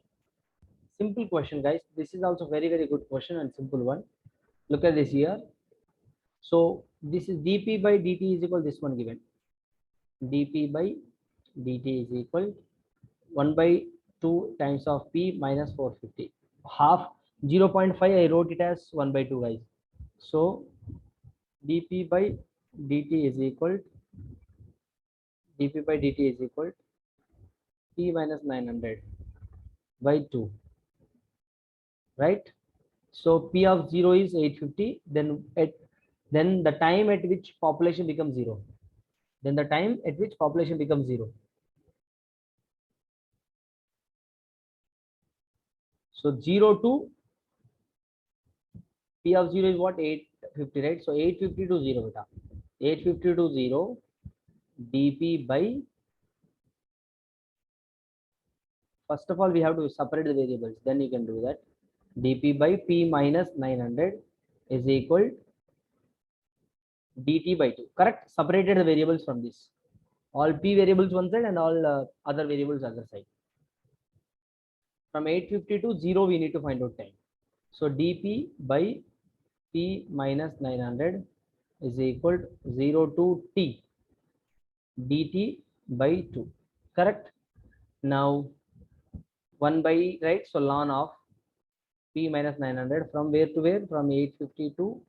Simple question, guys. This is also very, very good question and simple one. Look at this here. So this is dp by dt is equal this one given. dp by dt is equal 1 by 2 times of p minus 450. Half 0.5 I wrote it as 1 by 2, guys. So dp by dt is equal p minus 900 by 2, right? So p of 0 is 850. Then the time at which population becomes 0. So 0 to p of 0 is what? 850, right? So 850 to 0 beta. 850 to 0 dp by, first of all we have to separate the variables, then you can do that. dp by p minus 900 is equal dt by 2. Correct? Separated the variables from this. All p variables one side and all other variables other side. From 850 to 0 we need to find out time. So dp by p minus 900 is equal to 0 to t dt by 2. Correct? Now 1 by, right, so ln of p minus 900 from where to where? From 850 to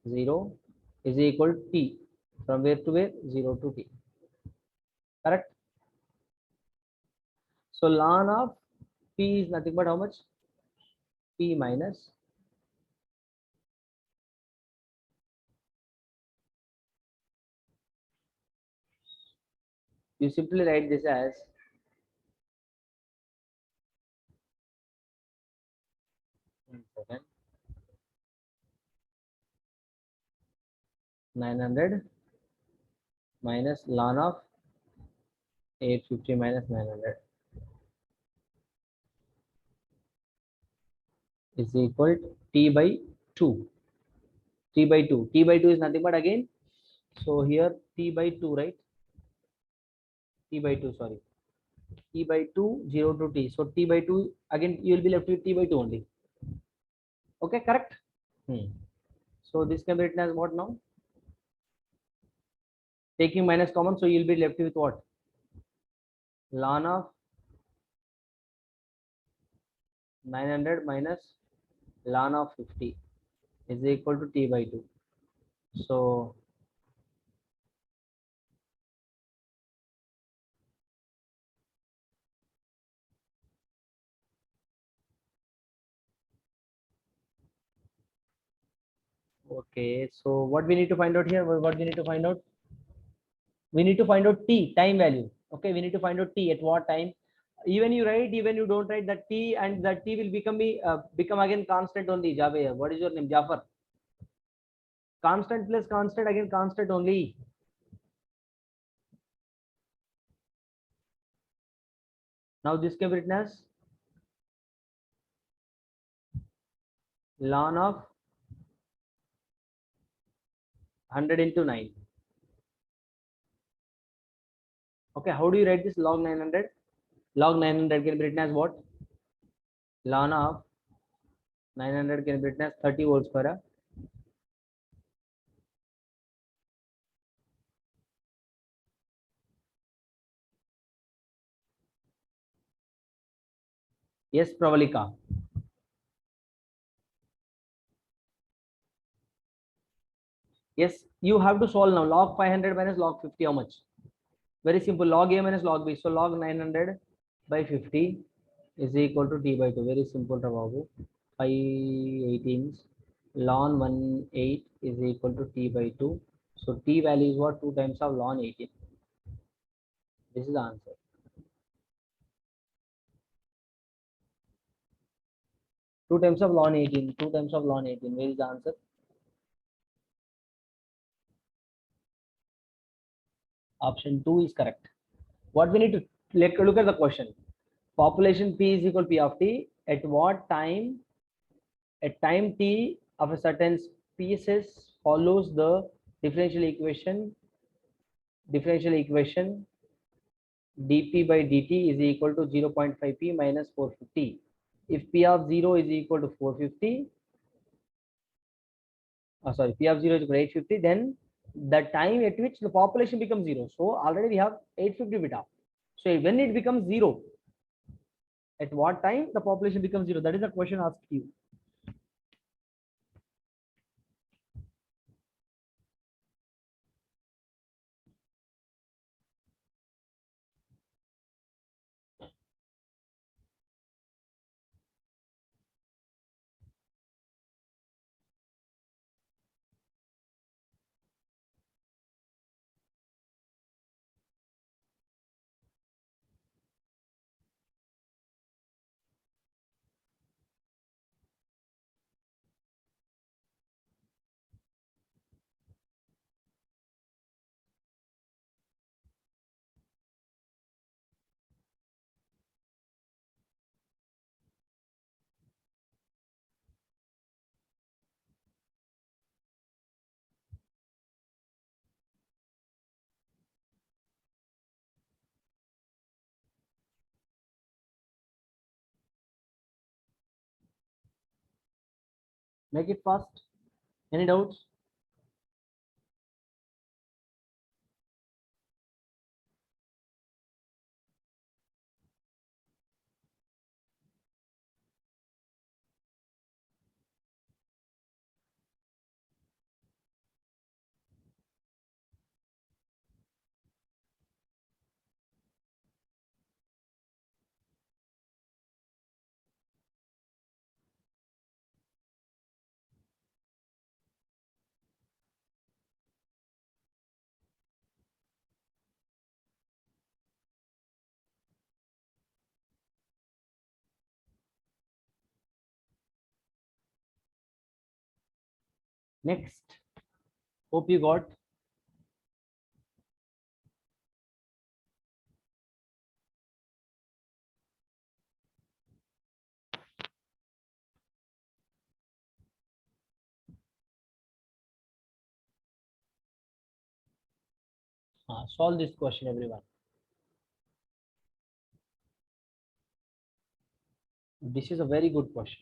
0 is equal to t. From where to where? 0 to t. Correct? So ln of p is nothing but how much? P minus you simply write this as 900 minus ln of 850 minus 900 is equal to t by 2. T by 2. T by 2 is nothing but again. So here t by 2, right? T by 2, sorry. T by 2, 0 to t. So t by 2, again you will be left with t by 2 only. Okay, correct? So this can be written as what now? Taking minus common, so you will be left with what? Ln of 900 minus ln of 50 is equal to t by 2. So okay, so what we need to find out here? What we need to find out? We need to find out t, time value. Okay, we need to find out t at what time. Even you write, even you don't write, that t and that t will become again constant only. Javed, what is your name? Jafar. Constant plus constant again constant only. Now this can be written as ln of 100 into 9. Okay, how do you write this log 900? Log 900 can be written as what? Ln of 900 can be written as 30 volts per hour. Yes, Pravalika. Yes, you have to solve now. Log 500 minus log 50, how much? Very simple. Log a minus log b. So log 900 by 50 is equal to t by 2. Very simple, Babu. 5/18 ln 1/8 is equal to t by 2. So t value is what? 2 times of ln 18. This is the answer. Two times of ln 18. 2 times of ln 18. Where is the answer? Option 2 is correct. What we need to look at the question. Population P is equal to P of T. At what time? At time t of a certain species follows the differential equation. Differential equation dp by dt is equal to 0.5 p minus 450. If p of 0 is equal to 450, sorry, p of 0 is equal to 850, then the time at which the population becomes 0. So already we have 850 beta. So when it becomes 0, at what time the population becomes 0? That is the question asked you. Make it fast. Any doubts? Next. Hope you got. Solve this question, everyone. This is a very good question.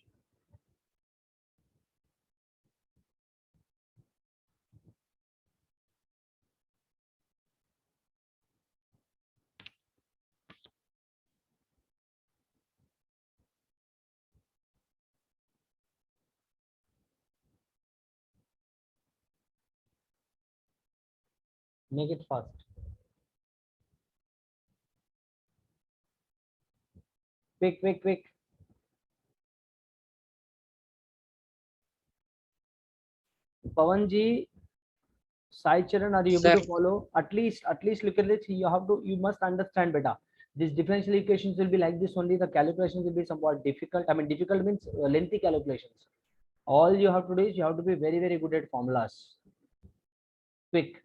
Make it fast. Quick, quick, quick. Pavanji, Sai Charan, are you able Sir. to follow? At least look at this. You must understand better. These differential equations will be like this only. The calculations will be somewhat difficult. I mean, difficult means lengthy calculations. All you have to do is you have to be very, very good at formulas. Quick.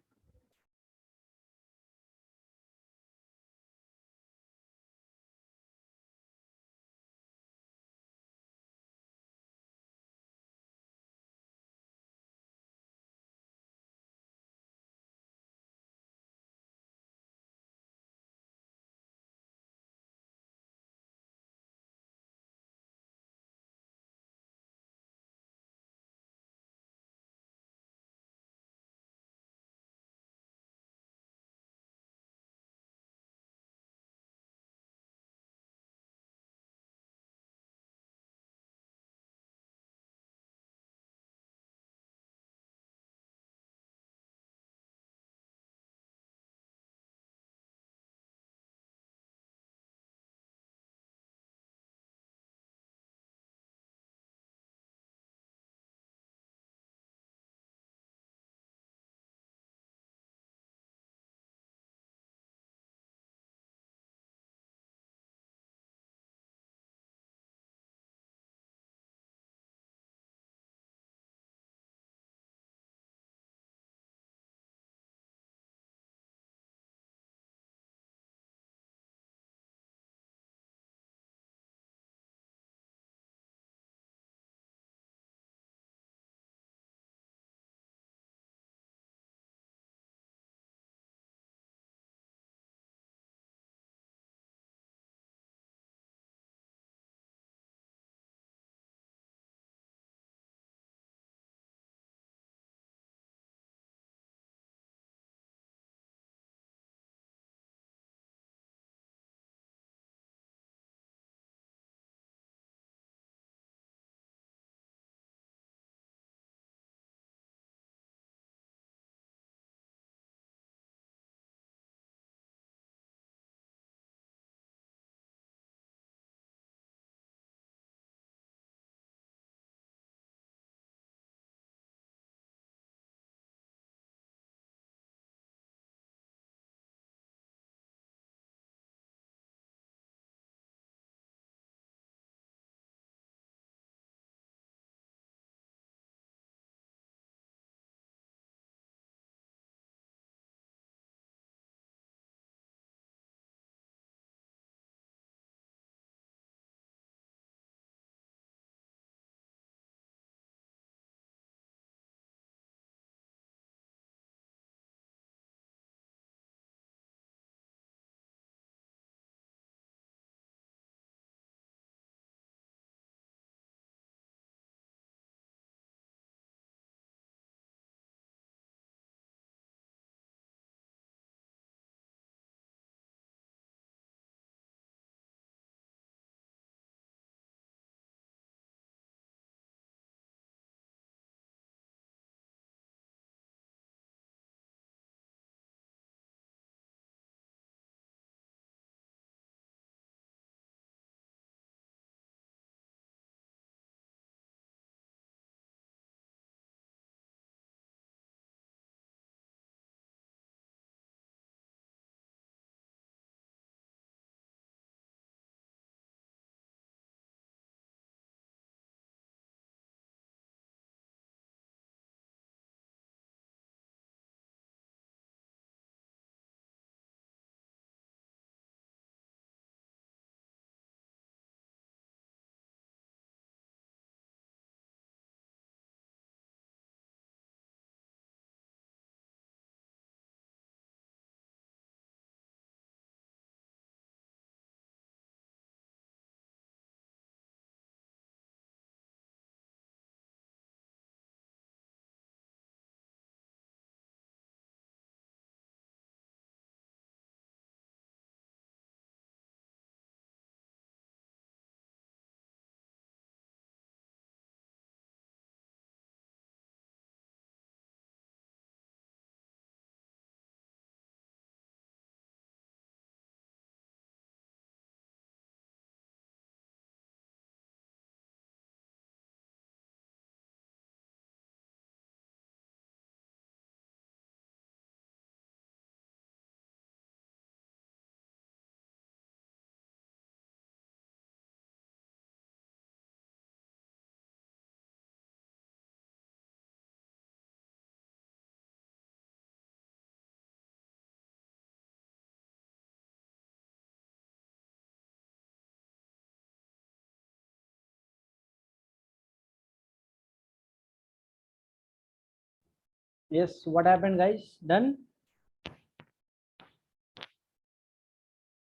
Yes, what happened, guys? Done.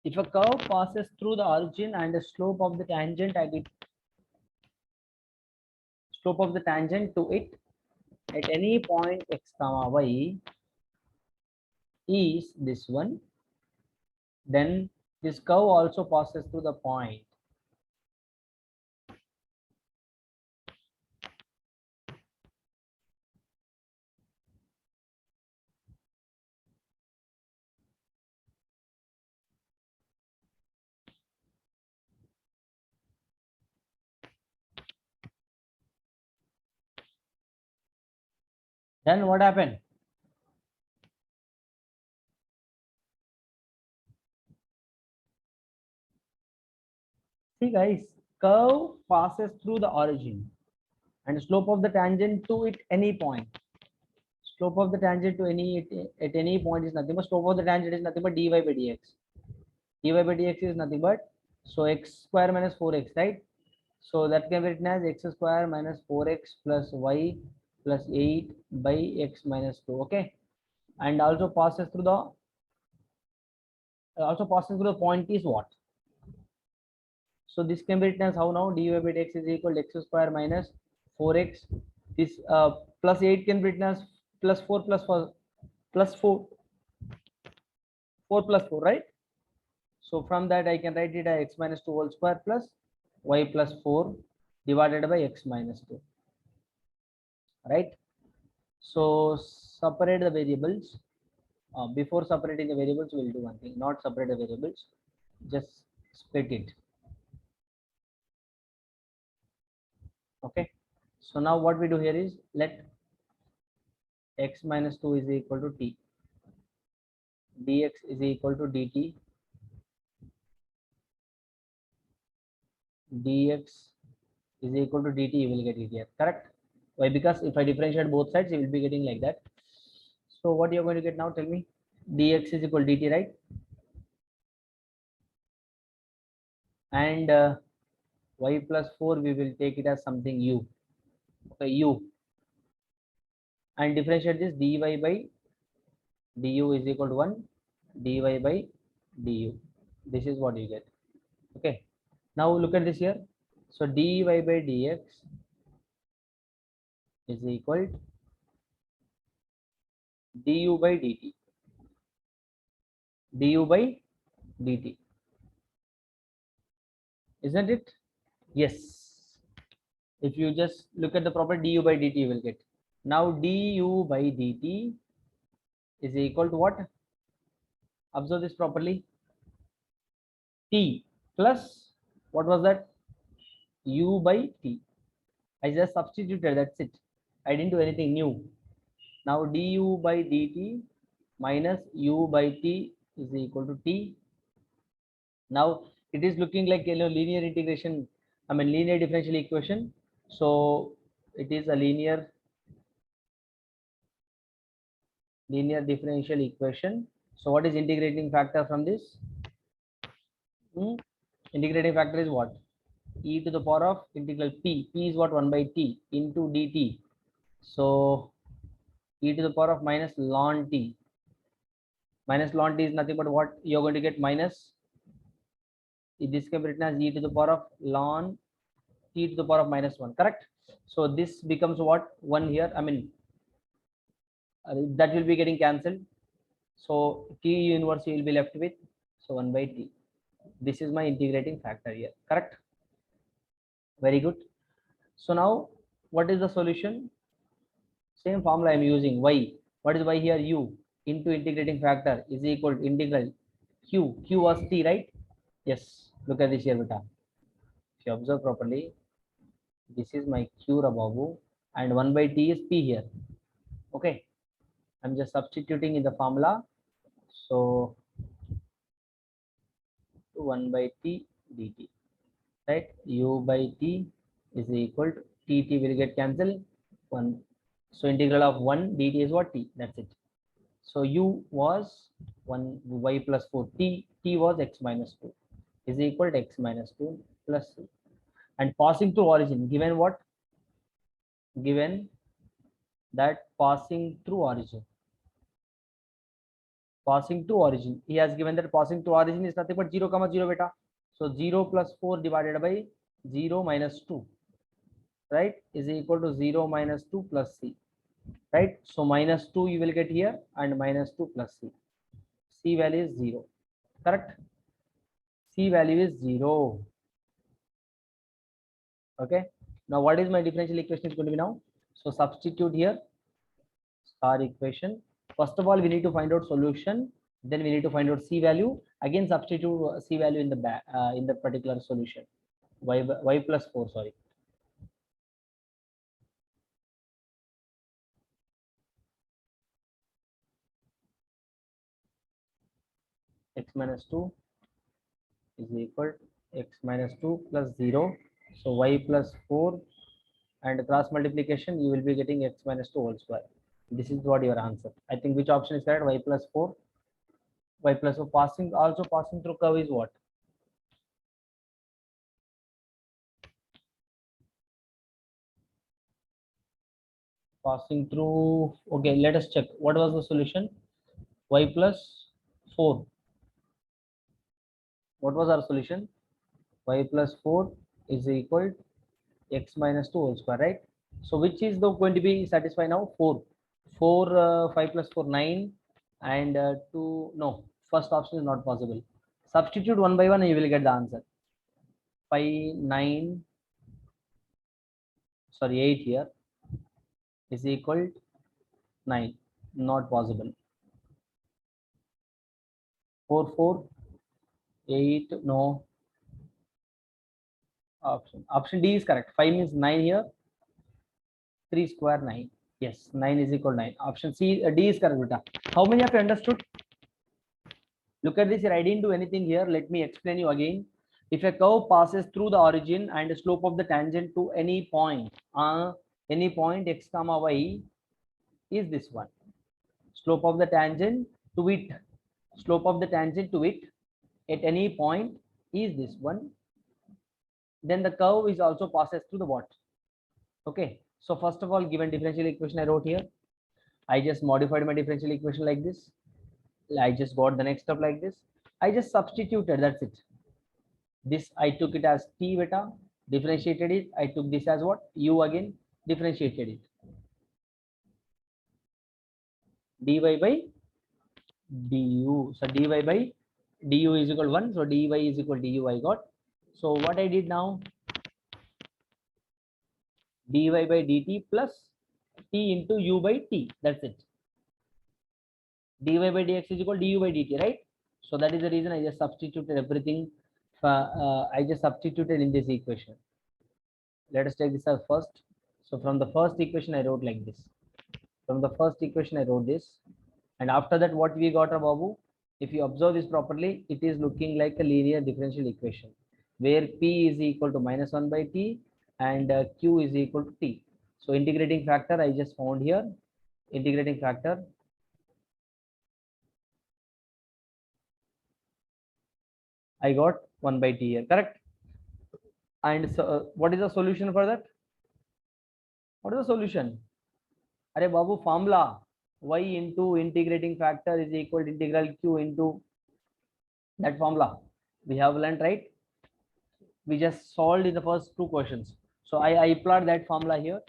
If a curve passes through the origin and the slope of the tangent at it, slope of the tangent to it at any point x comma y is this one, then this curve also passes through the point. Then what happened? See guys, curve passes through the origin and slope of the tangent to it any point. Slope of the tangent to at any point is nothing but slope of the tangent is nothing but dy by dx. Dy by dx is nothing but so x square minus 4x, right? So that can be written as x square minus 4x plus y plus 8 by x minus 2. Okay, and also passes through the point is what? So this can be written as how now dy by dx is equal to x square minus 4x. This plus 8 can be written as plus 4 plus 4 plus 4 plus 4, right? So from that I can write it as x minus 2 whole square plus y plus 4 divided by x minus 2, right? So separate the variables. Before separating the variables, we'll do one thing, not separate the variables, just split it. Okay, so now what we do here is let x minus 2 is equal to t, dx is equal to dt, dx is equal to dt, you will get it here, correct? Why? Because if I differentiate both sides, you will be getting like that. So what you're going to get now, tell me. Dx is equal to dt, right? And y plus 4, we will take it as something u. Okay, u. And differentiate this, dy by du is equal to 1, dy by du. This is what you get. Okay, now look at this here. So dy by dx is equal to du by dt, du by dt, isn't it? Yes, if you just look at the proper du by dt, you will get. Now du by dt is equal to what? Observe this properly. T plus what was that? U by t. I just substituted, that's it. I didn't do anything new. Now du by dt minus u by t is equal to t. Now it is looking like linear integration, I mean linear differential equation. So it is a linear differential equation. So what is integrating factor from this? Integrating factor is what? E to the power of integral p. P is what? 1 by t into dt. So e to the power of minus ln t. Minus ln t is nothing but what? You're going to get minus. This can be written as e to the power of ln t to the power of minus 1. Correct? So this becomes what? 1 here. I mean, that will be getting cancelled. So t inverse you will be left with. So 1 by t. This is my integrating factor here. Correct? Very good. So now what is the solution? Same formula I am using. Y. What is y here? U into integrating factor is equal to integral q. Q was t, right? Yes. Look at this here, beta. If you observe properly, this is my q rababu and 1 by t is p here. Okay. I'm just substituting in the formula. So 1 by t dt, right? U by t is equal to t will get cancelled. 1. So integral of 1 dt is what? T. That's it. So u was 1 y plus 4, t was x minus 2 is equal to x minus 2 plus c. And passing through origin, given what? Given that passing through origin. Passing to origin. He has given that passing to origin is nothing but 0, 0 beta. So 0 plus 4 divided by 0 minus 2, right, is equal to 0 minus 2 plus c, right? So minus 2 you will get here and minus 2 plus c. C value is 0, correct? C value is 0. Okay. Now what is my differential equation is going to be now? So substitute here star equation. First of all, we need to find out solution. Then we need to find out c value. Again, substitute c value in the particular solution. Y plus 4. Sorry. X minus 2 is equal to x minus 2 plus 0. So y plus 4 and cross multiplication, you will be getting x minus 2 whole square. This is what your answer. I think which option is correct? Y plus 4. Y plus 4 passing through curve is what? Passing through. Okay, let us check. What was the solution? Y plus 4. What was our solution? Y plus 4 is equal to x minus 2 whole square, right? So which is going to be satisfied now? 4. 5 plus 4, 9. And 2, no. First option is not possible. Substitute one by one and you will get the answer. 5, 9, sorry, 8 here is equal to 9. Not possible. 4, 4, 8, no. Option D is correct. 5 means 9 here. 3 square 9. Yes, 9 is equal to 9. Option C, D is correct, beta. How many of you understood? Look at this here. I didn't do anything here. Let me explain you again. If a curve passes through the origin and the slope of the tangent to any point x comma y is this one. Slope of the tangent to it. Slope of the tangent to it at any point is this one. Then the curve is also passes through the what? Okay. So first of all, given differential equation I wrote here, I just modified my differential equation like this. I just got the next step like this. I just substituted. That's it. This I took it as t beta, differentiated it. I took this as what? U again, differentiated it. dy by du. So dy by du is equal to 1. So dy is equal to du I got. So what I did now? dy by dt plus t into u by t. That's it. dy by dx is equal to du by dt, right? So that is the reason I just substituted everything. I just substituted in this equation. Let us take this as first. So from the first equation I wrote like this. From the first equation I wrote this. And after that, what we got, Babu? If you observe this properly, it is looking like a linear differential equation where p is equal to minus 1 by t and q is equal to t. So integrating factor I just found here. Integrating factor. I got 1 by t here, correct? And so, what is the solution for that? What is the solution? Arey Babu, formula y into integrating factor is equal to integral q into that formula. We have learned, right? We just solved in the first two questions. So I applied that formula here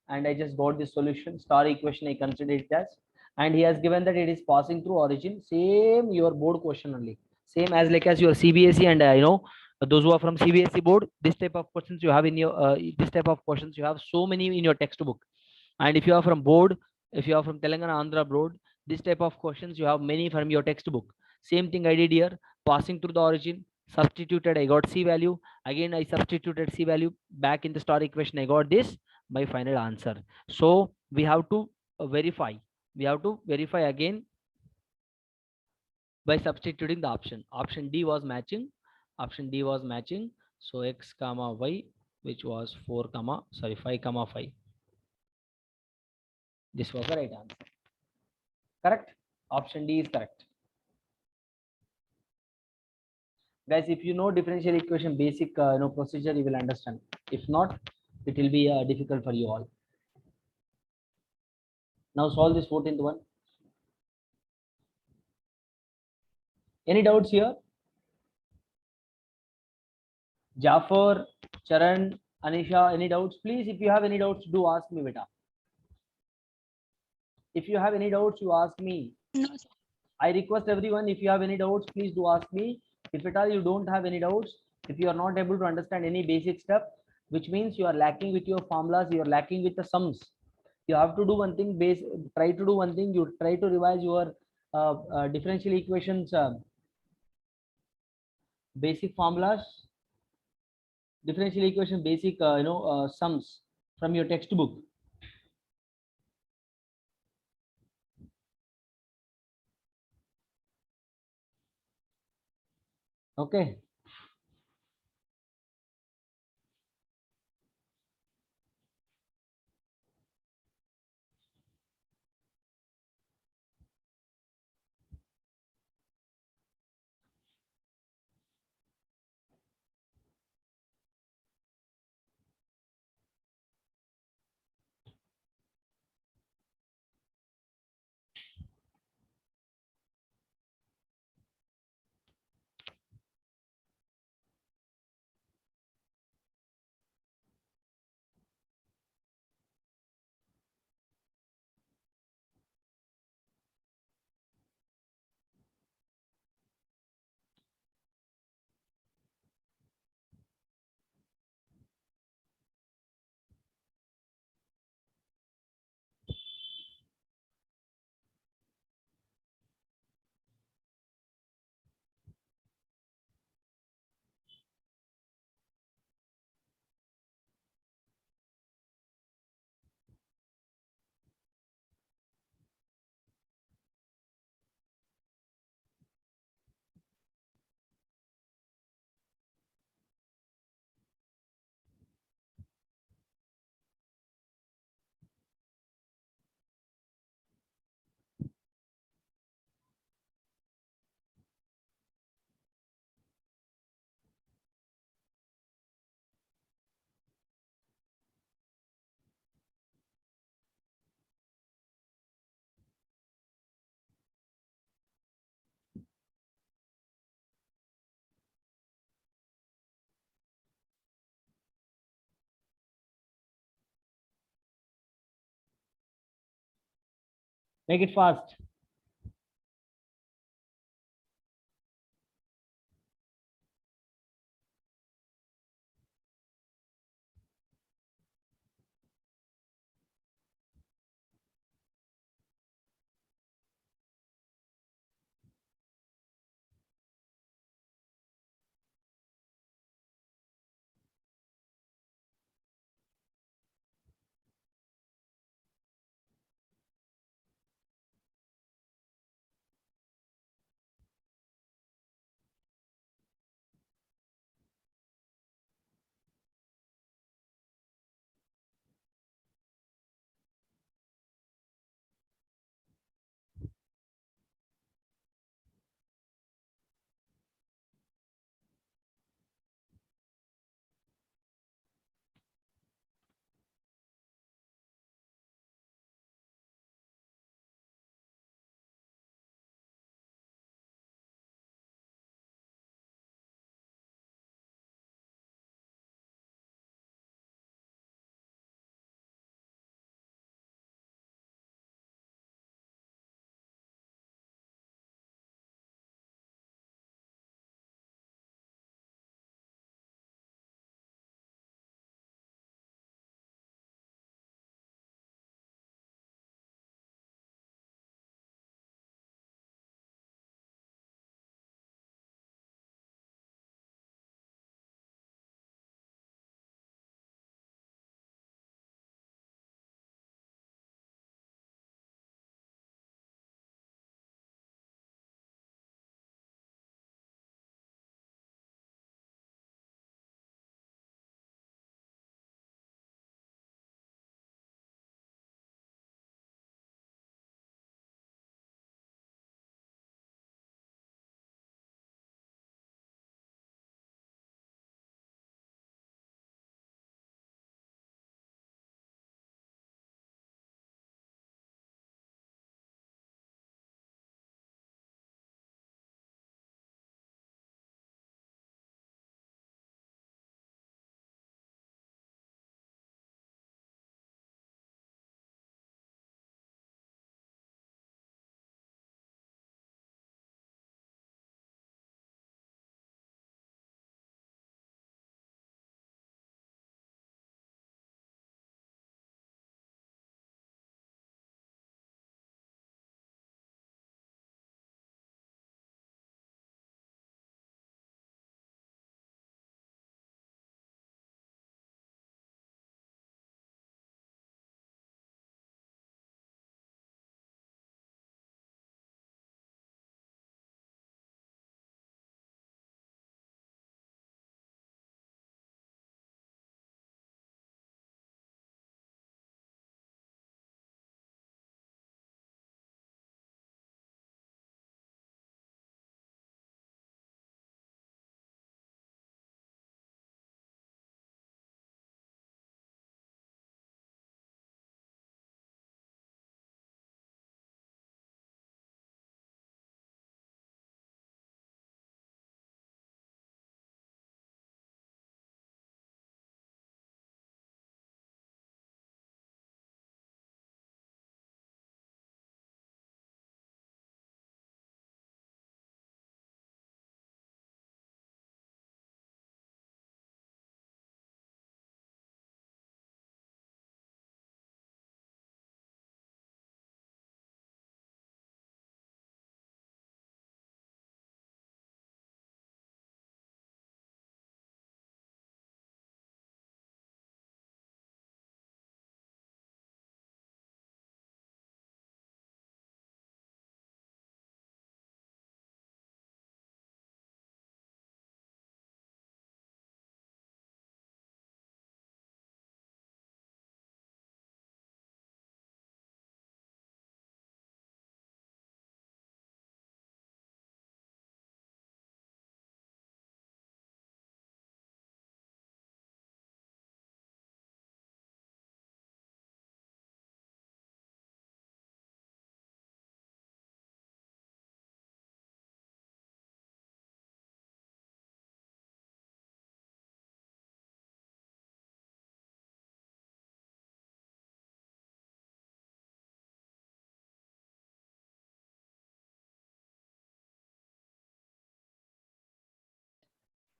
and I just got this solution. Star equation I consider it as. And he has given that it is passing through origin. Same your board question only. Same as like as your CBSE and those who are from CBSE board, this type of questions you have in your this type of questions you have so many in your textbook. And if you are from board, if you are from Telangana Andhra board, this type of questions you have many from your textbook. Same thing I did here, passing through the origin, substituted, I got C value. Again, I substituted C value back in the star equation. I got this, my final answer. So we have to verify. We have to verify again by substituting the option. Option D was matching. Option D was matching. So x comma y, which was 5 comma 5. This was the right answer. Correct? Option D is correct. Guys, if you know differential equation basic procedure, you will understand. If not, it will be difficult for you all. Now solve this 14th one. Any doubts here? Jafar, Charan, Anisha, any doubts? Please, if you have any doubts, do ask me, beta. If you have any doubts, you ask me. No, sir. I request everyone, if you have any doubts, please do ask me. If at all you don't have any doubts, if you are not able to understand any basic step, which means you are lacking with your formulas, you are lacking with the sums, you have to do one thing, try to do one thing, you try to revise your differential equations, basic formulas, differential equation basic sums from your textbook. Okay. Make it fast.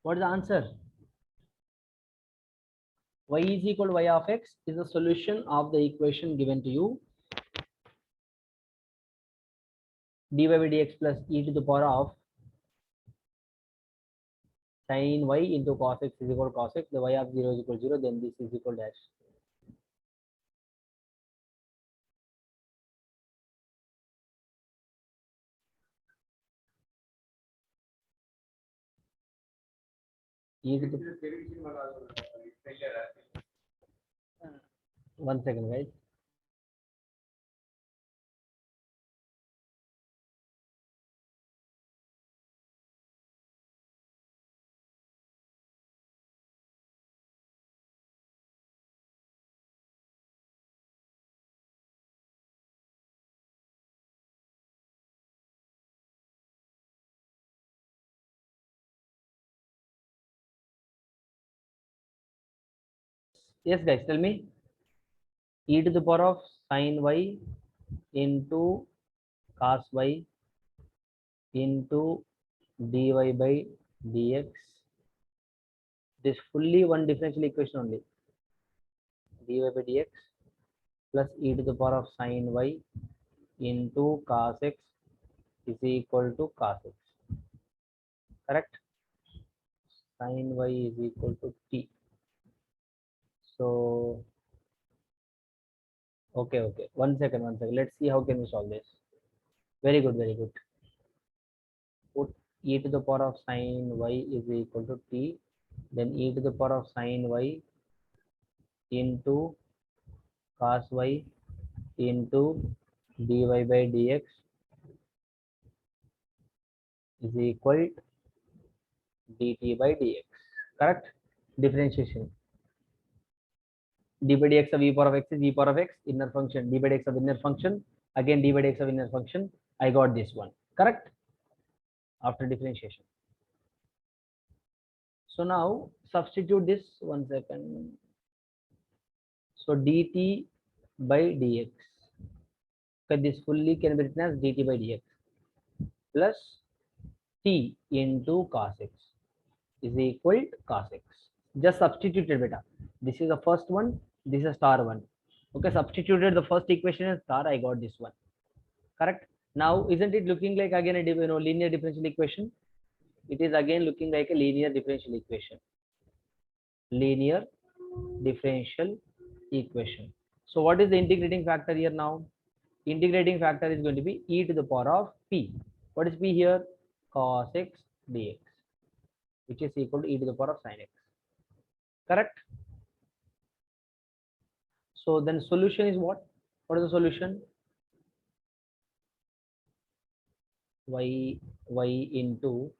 What is the answer? Y is equal to y of x is the solution of the equation given to you. dy by dx plus e to the power of sin y into cos x is equal to cos x. The y of 0 is equal to 0. Then this is equal to dash. E to the 1 second, guys. Yes, guys, tell me. E to the power of sin y into cos y into dy by dx. This fully one differential equation only. dy by dx plus e to the power of sin y into cos x is equal to cos x. Correct? Sin y is equal to t. So, okay. 1 second. Let's see how can we solve this. Very good. Put e to the power of sin y is equal to t. Then e to the power of sin y into cos y into dy by dx is equal to dt by dx. Correct? Differentiation. D by dx of e power of x is e power of x inner function. D by dx of inner function, again d by dx of inner function. I got this one. Correct? After differentiation. So now substitute this. 1 second. So dt by dx. Okay, this fully can be written as dt by dx plus t into cos x is equal to cos x. Just substituted beta. This is the first one. This is star one. Okay, substituted the first equation as star. I got this one. Correct? Now, isn't it looking like again a linear differential equation? It is again looking like a linear differential equation. Linear differential equation. So what is the integrating factor here now? Integrating factor is going to be e to the power of p. What is p here? Cos x dx, which is equal to e to the power of sin x. Correct? So then solution is what? What is the solution? y into,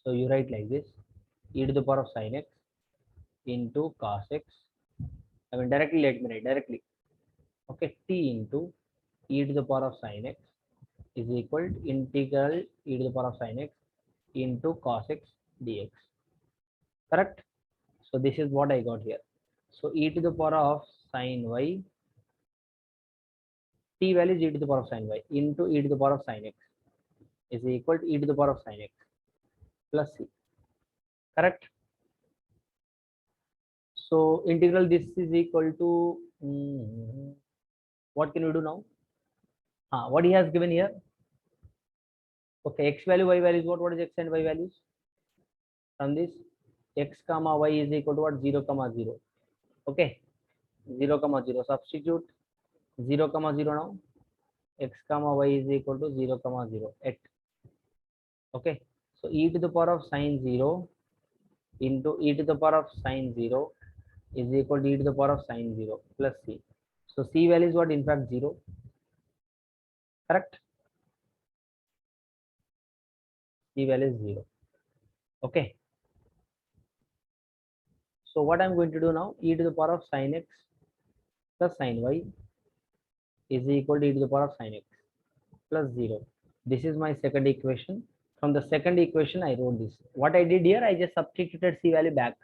so you write like this, e to the power of sin x into cos x. I mean directly, let me write directly. Okay, t into e to the power of sin x is equal to integral e to the power of sin x into cos x dx. Correct? So this is what I got here. So e to the power of sin y, t value is e to the power of sin y into e to the power of sin x is equal to e to the power of sin x plus c. Correct? So integral this is equal to what can we do now? What he has given here? Okay, x value, y value is what? What is x and y values? From this, x comma y is equal to what? 0 comma 0. Okay, 0 comma 0. Substitute 0 comma 0 now. X comma y is equal to 0 comma 0 at. Okay, so e to the power of sin 0 into e to the power of sin 0 is equal to e to the power of sin 0 plus c. So c value is what? In fact 0. Correct? C value is 0. Okay. So what I'm going to do now? E to the power of sin x plus sin y is equal to e to the power of sin x plus 0. This is my second equation. From the second equation, I wrote this. What I did here, I just substituted c value back.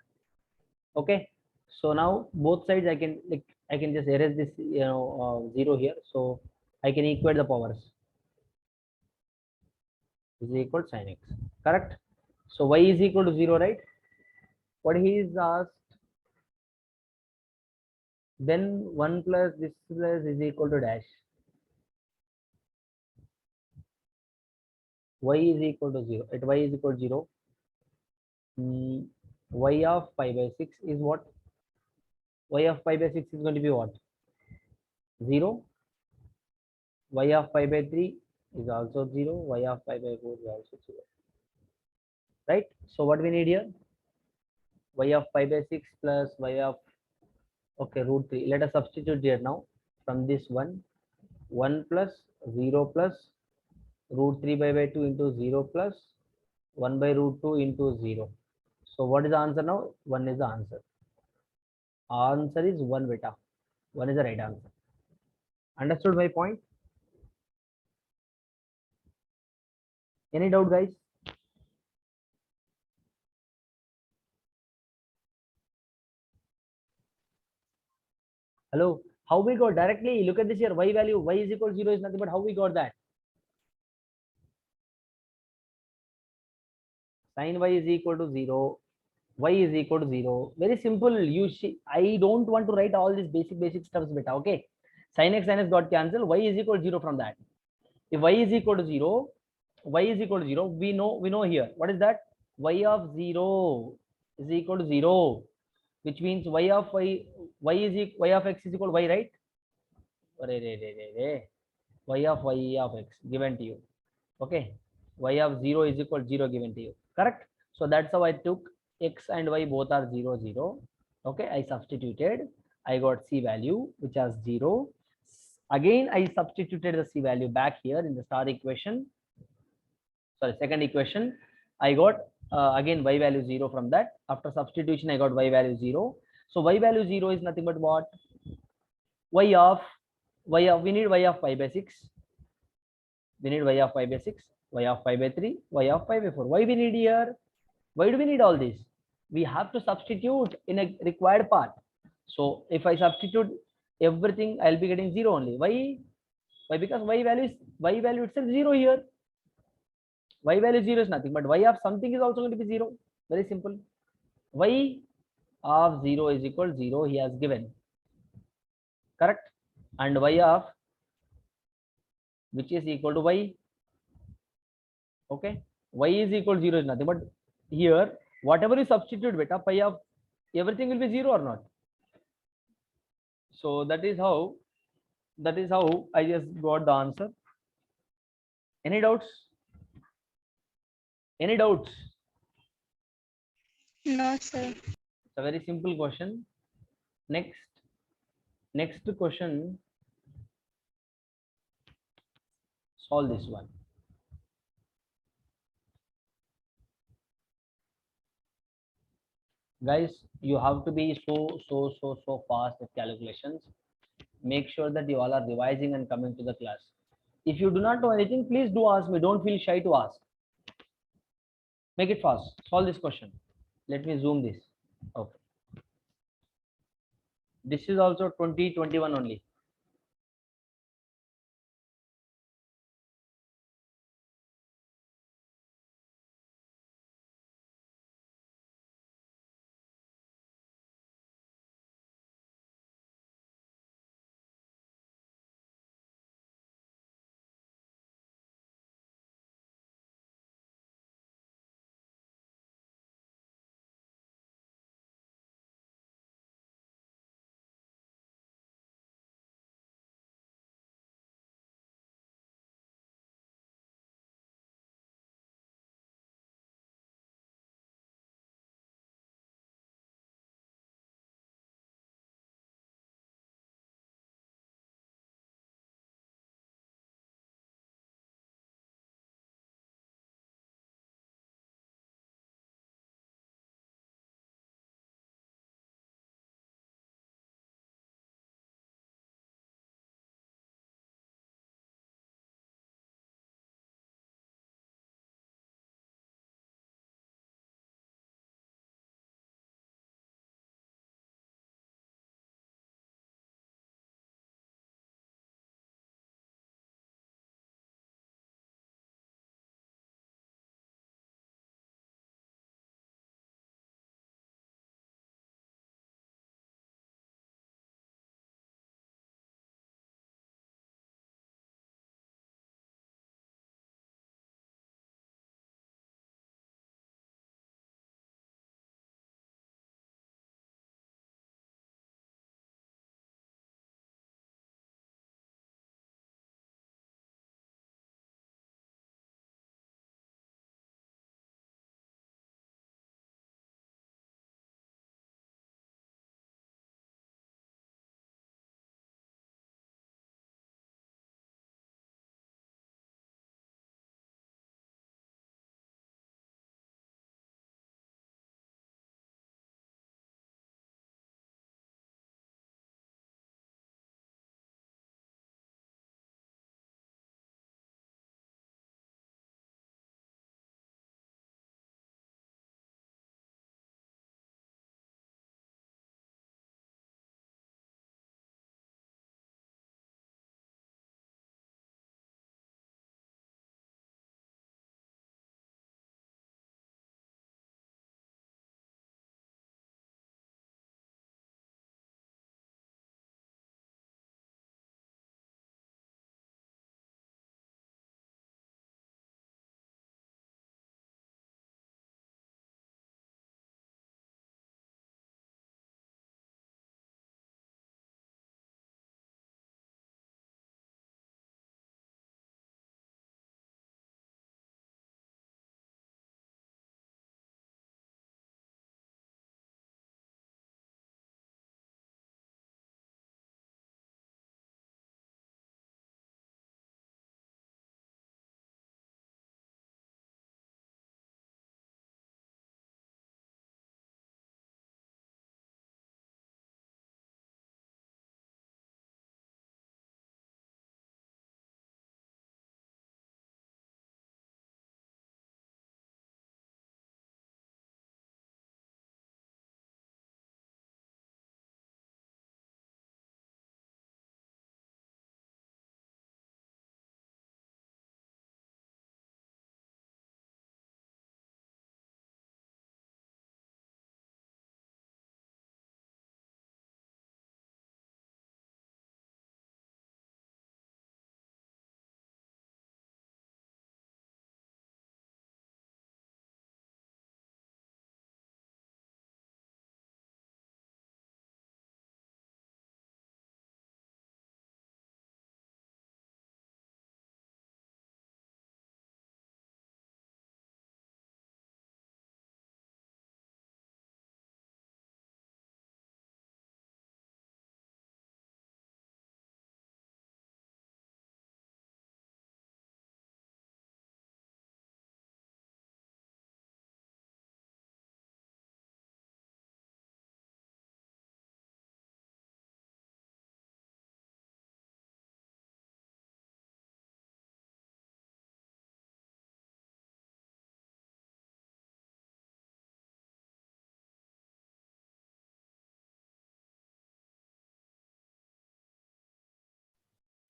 Okay. So now both sides I can just erase this 0 here. So I can equate the powers. Is equal to sin x. Correct? So y is equal to 0, right? What he is asked, then 1 plus this plus is equal to dash. Y is equal to 0. At y is equal to 0, y of pi by 6 is what? Y of pi by 6 is going to be what? 0. Y of pi by 3 is also 0. Y of pi by 4 is also 0. Right? So what we need here? Y of pi by 6 plus y of, okay, root 3. Let us substitute here now. From this 1 plus 0 plus root 3 by 2 into 0 plus 1 by root 2 into 0. So what is the answer now? 1 is the answer. Answer is 1 beta. 1 is the right answer. Understood my point? Any doubt, guys? Hello? How we got directly? Look at this here. Y value, y is equal to 0 is nothing but how we got that? Sin y is equal to 0. Y is equal to 0. Very simple. You see, I don't want to write all these basic stuffs beta. Okay. Sin x got cancelled. Y is equal to 0 from that. If y is equal to 0, y is equal to 0, we know here. What is that? Y of 0 is equal to 0, which means y of x is equal to y, right? Y of x given to you. Okay. Y of 0 is equal to 0 given to you. Correct? So that's how I took x and y both are 0, 0. Okay. I substituted. I got c value which has 0. Again, I substituted the c value back here in the star equation. Sorry, second equation. I got again y value 0 from that. After substitution, I got y value 0. So y value 0 is nothing but what? We need y of pi by 6. We need y of pi by 6, y of pi by 3, y of pi by 4. Why we need here? Why do we need all this? We have to substitute in a required part. So if I substitute everything, I'll be getting 0 only. Why? Why? Because y value itself 0 here. Y value 0 is nothing but y of something is also going to be 0. Very simple. Y of 0 is equal to 0 he has given. Correct? And y of which is equal to y. Okay. Y is equal to 0 is nothing but here whatever you substitute beta pi of everything will be 0 or not. So that is how I just got the answer. Any doubts? Any doubts? No, sir. It's a very simple question. Next question. Solve this one. Guys, you have to be so fast at calculations. Make sure that you all are revising and coming to the class. If you do not know anything, please do ask me. Don't feel shy to ask. Make it fast. Solve this question. Let me zoom this. Okay. This is also 2021 only.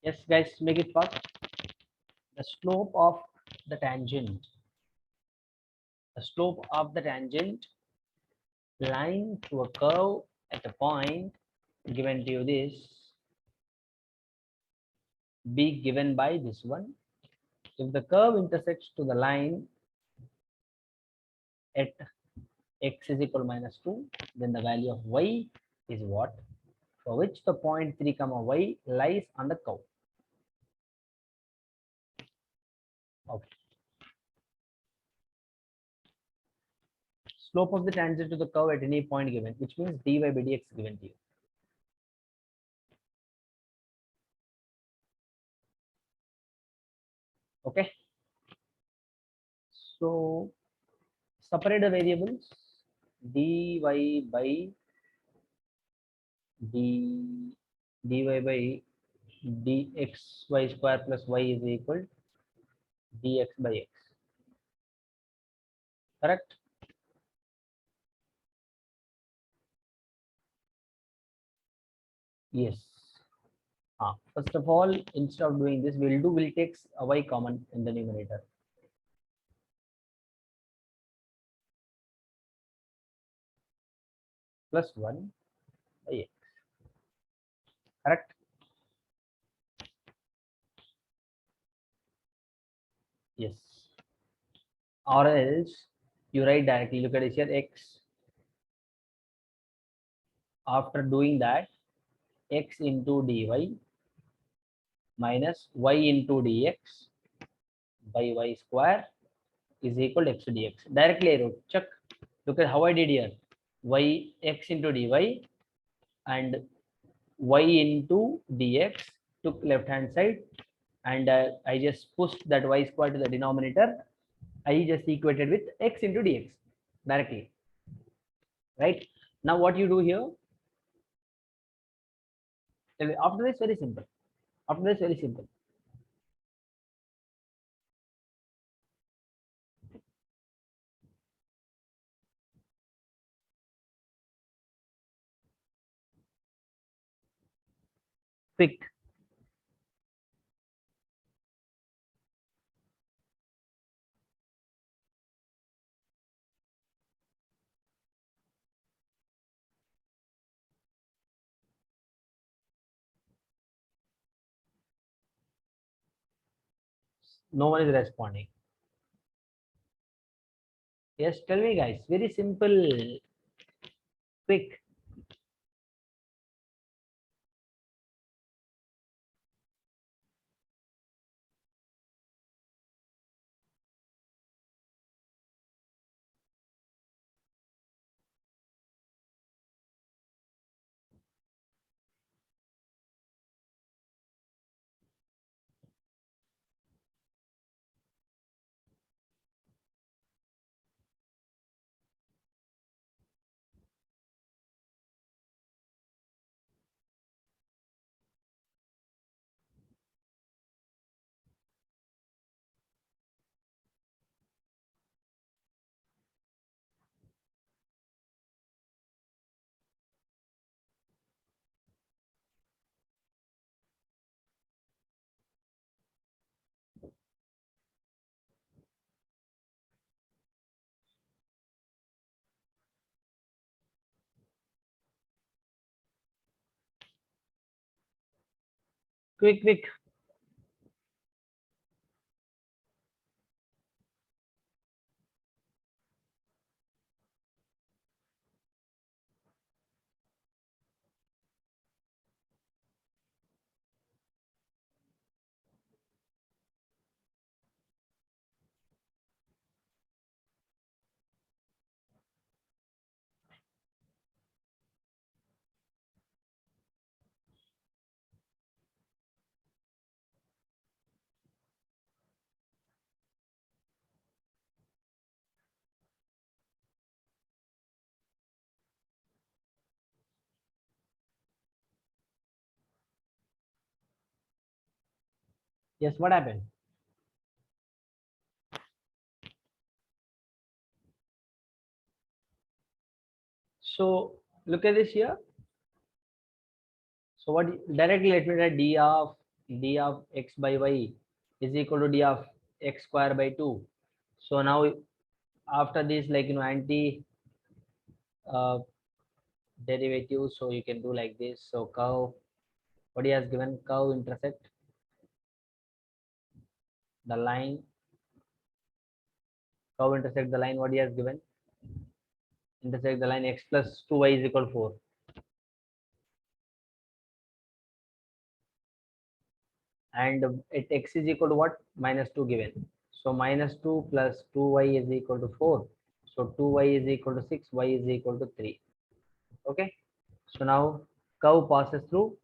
Yes, guys, make it fast. The slope of the tangent. The slope of the tangent line to a curve at a point given to you this be given by this one. If the curve intersects to the line at x is equal minus 2, then the value of y is what? For which the point 3 comma y lies on the curve. Okay. Slope of the tangent to the curve at any point given, which means dy by dx given to you. Okay. So separate the variables. dy by dy by dxy square plus y is equal dx by x. Correct? Yes. First of all, instead of doing this, we'll take a y common in the numerator. Plus 1 by x. Correct? Yes. Or else you write directly, look at it here, x. After doing that, x into dy minus y into dx by y square is equal to x dx. Directly I wrote, check. Look at how I did here. Y x into dy and y into dx, took left hand side, and I just pushed that y square to the denominator. I just equated with x into dx directly. Right? Now what you do here? After this, very simple. After this, very simple. Quick. No one is responding. Yes, tell me, guys. Very simple. Quick. Quick, quick. Yes, what happened? So look at this here. So what directly let me write d of d of x by y is equal to d of x square by 2. So now after this, like anti uh, derivative, so you can do like this. So curve, what he has given, curve intersect the line, curve intersect the line, what he has given, intersect the line x plus 2y is equal to 4. And at x is equal to what? Minus 2 given. So minus 2 plus 2y is equal to 4. So 2y is equal to 6, y is equal to 3. Okay. So now curve passes through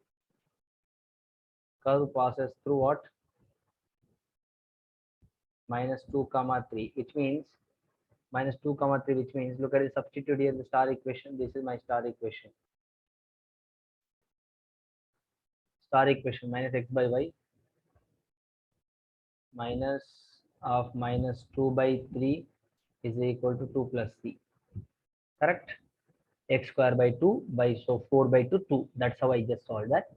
what? Minus 2 comma 3, which means minus 2 comma 3, which means look at the substitute here in the star equation. This is my star equation. Star equation minus x by y minus of minus 2 by 3 is equal to 2 plus c. Correct? X square by 2 by, so 4 by 2, 2. That's how I just solved that.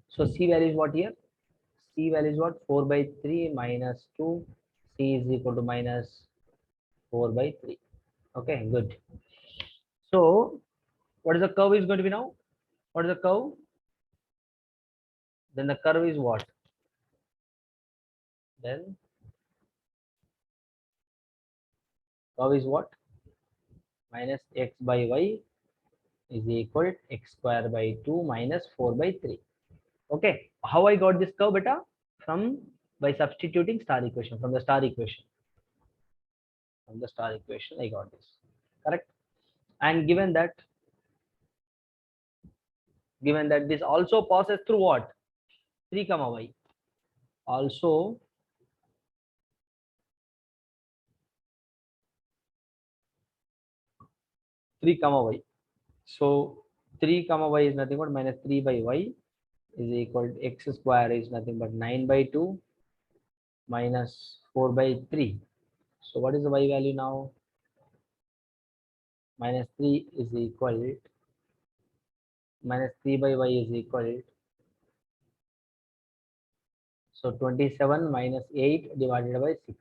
So c value is what here? C value is what? 4 by 3 minus 2. C is equal to minus 4 by 3. Okay, good. So what is the curve is going to be now? What is the curve? Then the curve is what? Then curve is what? Minus x by y is equal to x square by 2 minus 4 by 3. Okay, how I got this curve beta? From by substituting star equation, from the star equation. From the star equation I got this. Correct? And given that this also passes through what? 3 comma y. Also 3 comma y. So 3 comma y is nothing but minus 3 by y is equal to x square is nothing but 9 by 2 minus 4 by 3. So what is the y value now? Minus 3 is equal, minus 3 by y is equal, so 27 minus 8 divided by 6.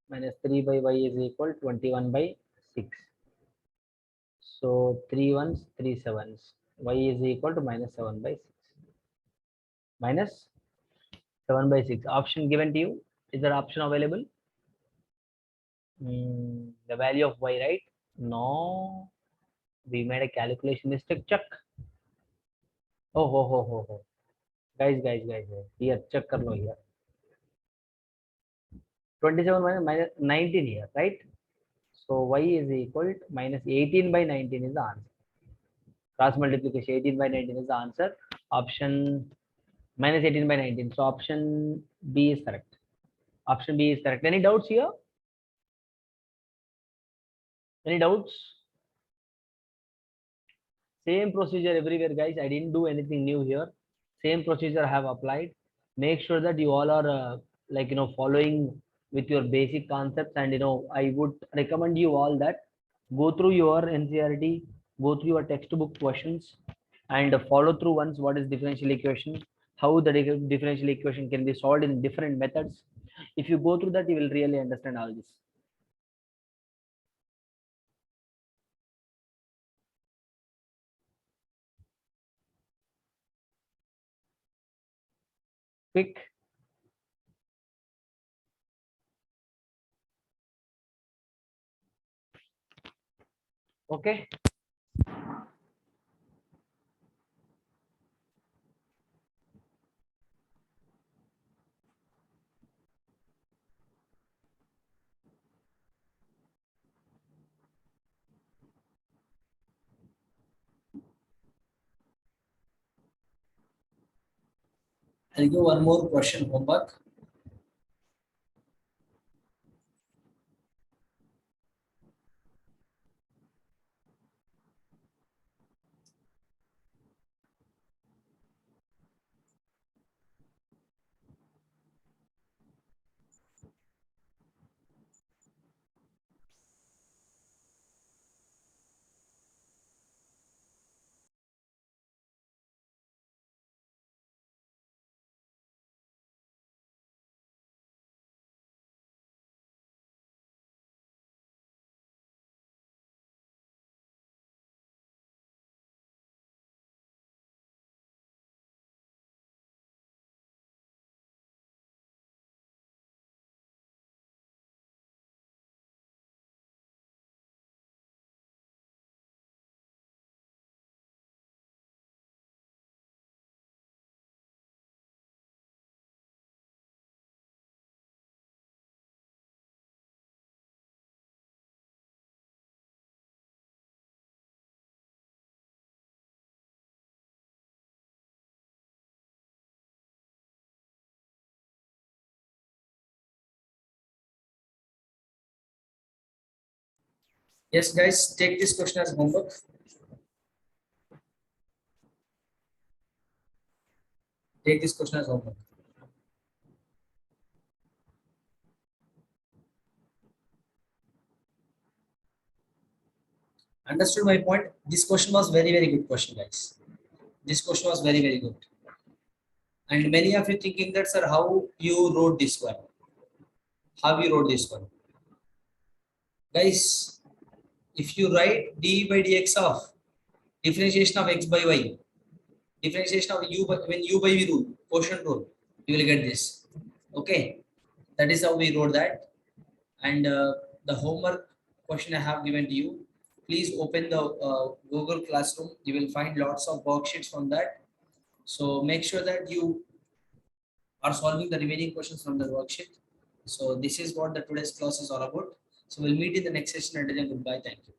Minus 3 by y is equal 21 by 6. So 3 ones, 3 sevens. Y is equal to minus 7 by 6. Minus 7 by 6. Option given to you. Is there option available? The value of y, right? No. We made a calculation mistake. Check. Oh, ho, ho, ho, ho. Guys. Here, check kar lo here. 27 minus 19 here, right? So y is equal to minus 18 by 19 is the answer. Cross multiplication 18 by 19 is the answer. Option minus 18 by 19. So option B is correct. Option B is correct. Any doubts here? Any doubts? Same procedure everywhere, guys. I didn't do anything new here. Same procedure I have applied. Make sure that you all are following with your basic concepts, and I would recommend you all that go through your NCERT, go through your textbook questions, and follow through once what is differential equation, how the differential equation can be solved in different methods. If you go through that, you will really understand all this. Quick. Okay. I'll give one more question homework. Yes, guys, take this question as homework. Take this question as homework. Understood my point? This question was very, very good question, guys. This question was very, very good. And many of you thinking that, sir, how you wrote this one? How you wrote this one? Guys, if you write d by dx of differentiation of x by y, differentiation of u by, when u by v rule, quotient rule, you will get this. Okay, that is how we wrote that. And the homework question I have given to you, please open the Google Classroom. You will find lots of worksheets from that. So make sure that you are solving the remaining questions from the worksheet. So this is what the today's class is all about. So we'll meet in the next session. Until then, goodbye. Thank you.